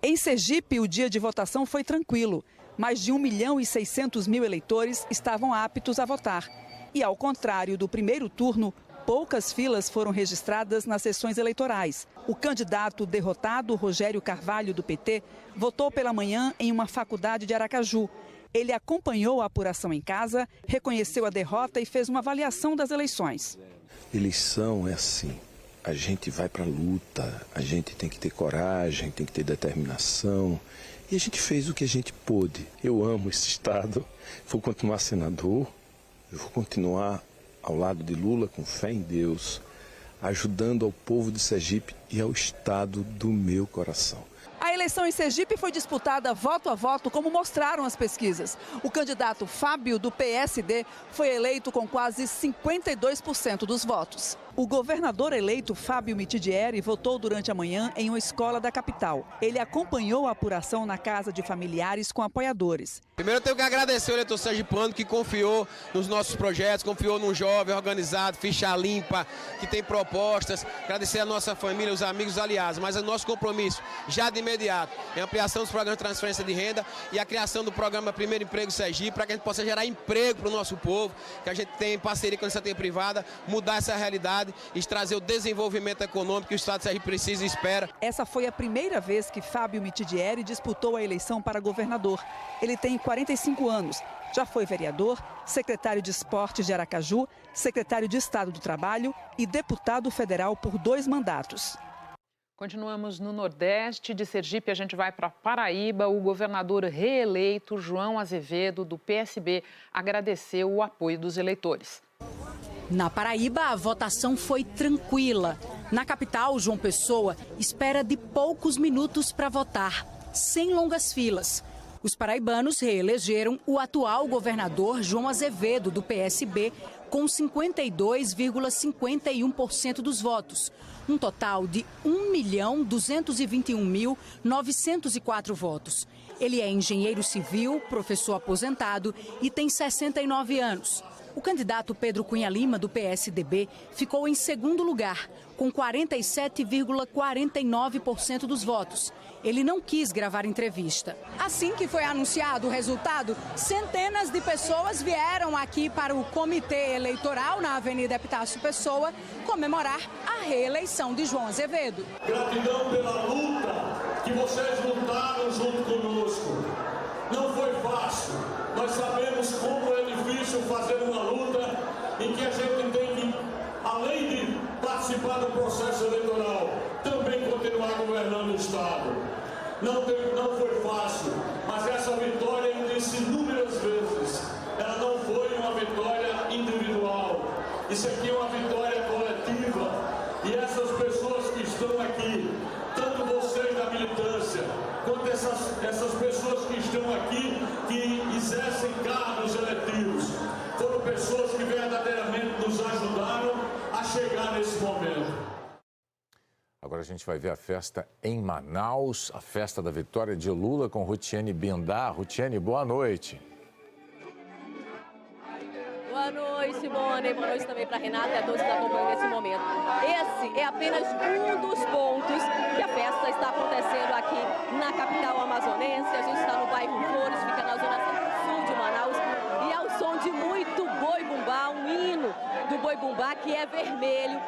Em Sergipe, o dia de votação foi tranquilo. Mais de 1.600.000 eleitores estavam aptos a votar. E, ao contrário do primeiro turno, poucas filas foram registradas nas sessões eleitorais. O candidato derrotado, Rogério Carvalho, do PT, votou pela manhã em uma faculdade de Aracaju. Ele acompanhou a apuração em casa, reconheceu a derrota e fez uma avaliação das eleições. Eleição é assim, a gente vai para a luta, a gente tem que ter coragem, tem que ter determinação. E a gente fez o que a gente pôde. Eu amo esse estado, vou continuar senador, eu vou continuar ao lado de Lula, com fé em Deus, ajudando ao povo de Sergipe e ao estado do meu coração. A eleição em Sergipe foi disputada voto a voto, como mostraram as pesquisas. O candidato Fábio, do PSD, foi eleito com quase 52% dos votos. O governador eleito Fábio Mitidieri votou durante a manhã em uma escola da capital. Ele acompanhou a apuração na casa de familiares com apoiadores. Primeiro eu tenho que agradecer o eleitor sergipano que confiou nos nossos projetos, confiou num jovem organizado, ficha limpa, que tem propostas. Agradecer a nossa família, os amigos, os aliados. Mas o nosso compromisso, já de imediato, é a ampliação dos programas de transferência de renda e a criação do programa Primeiro Emprego Sergipe, para que a gente possa gerar emprego para o nosso povo, que a gente tem em parceria com a iniciativa privada, mudar essa realidade e trazer o desenvolvimento econômico que o estado de Sergipe precisa e espera. Essa foi a primeira vez que Fábio Mitidieri disputou a eleição para governador. Ele tem 45 anos, já foi vereador, secretário de Esportes de Aracaju, secretário de Estado do Trabalho e deputado federal por 2 mandatos. Continuamos no Nordeste. De Sergipe, a gente vai para Paraíba. O governador reeleito, João Azevedo, do PSB, agradeceu o apoio dos eleitores. Na Paraíba, a votação foi tranquila. Na capital, João Pessoa espera de poucos minutos para votar, sem longas filas. Os paraibanos reelegeram o atual governador João Azevedo, do PSB, com 52,51% dos votos. Um total de 1.221.904 votos. Ele é engenheiro civil, professor aposentado e tem 69 anos. O candidato Pedro Cunha Lima, do PSDB, ficou em segundo lugar, com 47,49% dos votos. Ele não quis gravar entrevista. Assim que foi anunciado o resultado, centenas de pessoas vieram aqui para o comitê eleitoral na Avenida Epitácio Pessoa comemorar a reeleição de João Azevedo. Gratidão pela luta que vocês lutaram junto conosco. Não foi fácil. Nós sabemos como é difícil fazer uma luta em que a gente tem que, além de participar do processo eleitoral, também continuar governando o Estado. Não foi fácil, mas essa vitória, eu disse inúmeras vezes, ela não foi uma vitória individual. Isso aqui é uma vitória coletiva. E essas pessoas que estão aqui, tanto vocês da militância, quanto essas pessoas que estão aqui, que exercem cargos eletivos, foram pessoas que verdadeiramente nos ajudaram a chegar nesse momento. Agora a gente vai ver a festa em Manaus, a festa da vitória de Lula com Rutiane Bindá. Rutiane, boa noite. Bonner, boa noite também para Renata e a todos que nos acompanham nesse momento. Esse é apenas um dos pontos que a festa está acontecendo aqui na capital amazonense. A gente está no bairro Flores, fica na zona sul de Manaus, e ao som de muito boi-bumbá, um hino do boi-bumbá que é vermelho.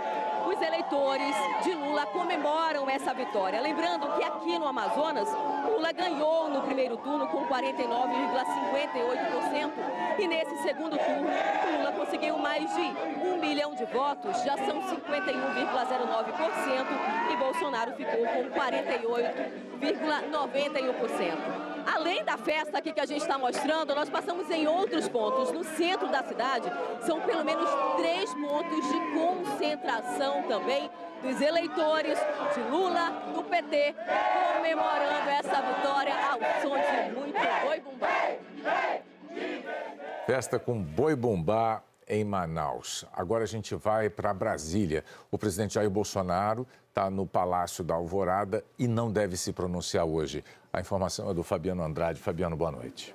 Os eleitores de Lula comemoram essa vitória. Lembrando que aqui no Amazonas, Lula ganhou no primeiro turno com 49,58% e nesse segundo turno, Lula conseguiu mais de 1 milhão de votos, já são 51,09%, e Bolsonaro ficou com 48,91%. Além da festa aqui que a gente está mostrando, nós passamos em outros pontos. No centro da cidade, são pelo menos 3 pontos de concentração também dos eleitores de Lula, do PT, comemorando essa vitória ao som de muito boi-bumbá. Festa com boi-bumbá em Manaus. Agora a gente vai para Brasília. O presidente Jair Bolsonaro está no Palácio da Alvorada e não deve se pronunciar hoje. A informação é do Fabiano Andrade. Fabiano, boa noite.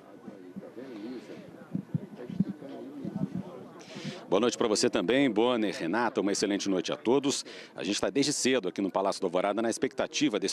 Boa noite para você também, Bonner, Renata, uma excelente noite a todos. A gente está desde cedo aqui no Palácio da Alvorada na expectativa desse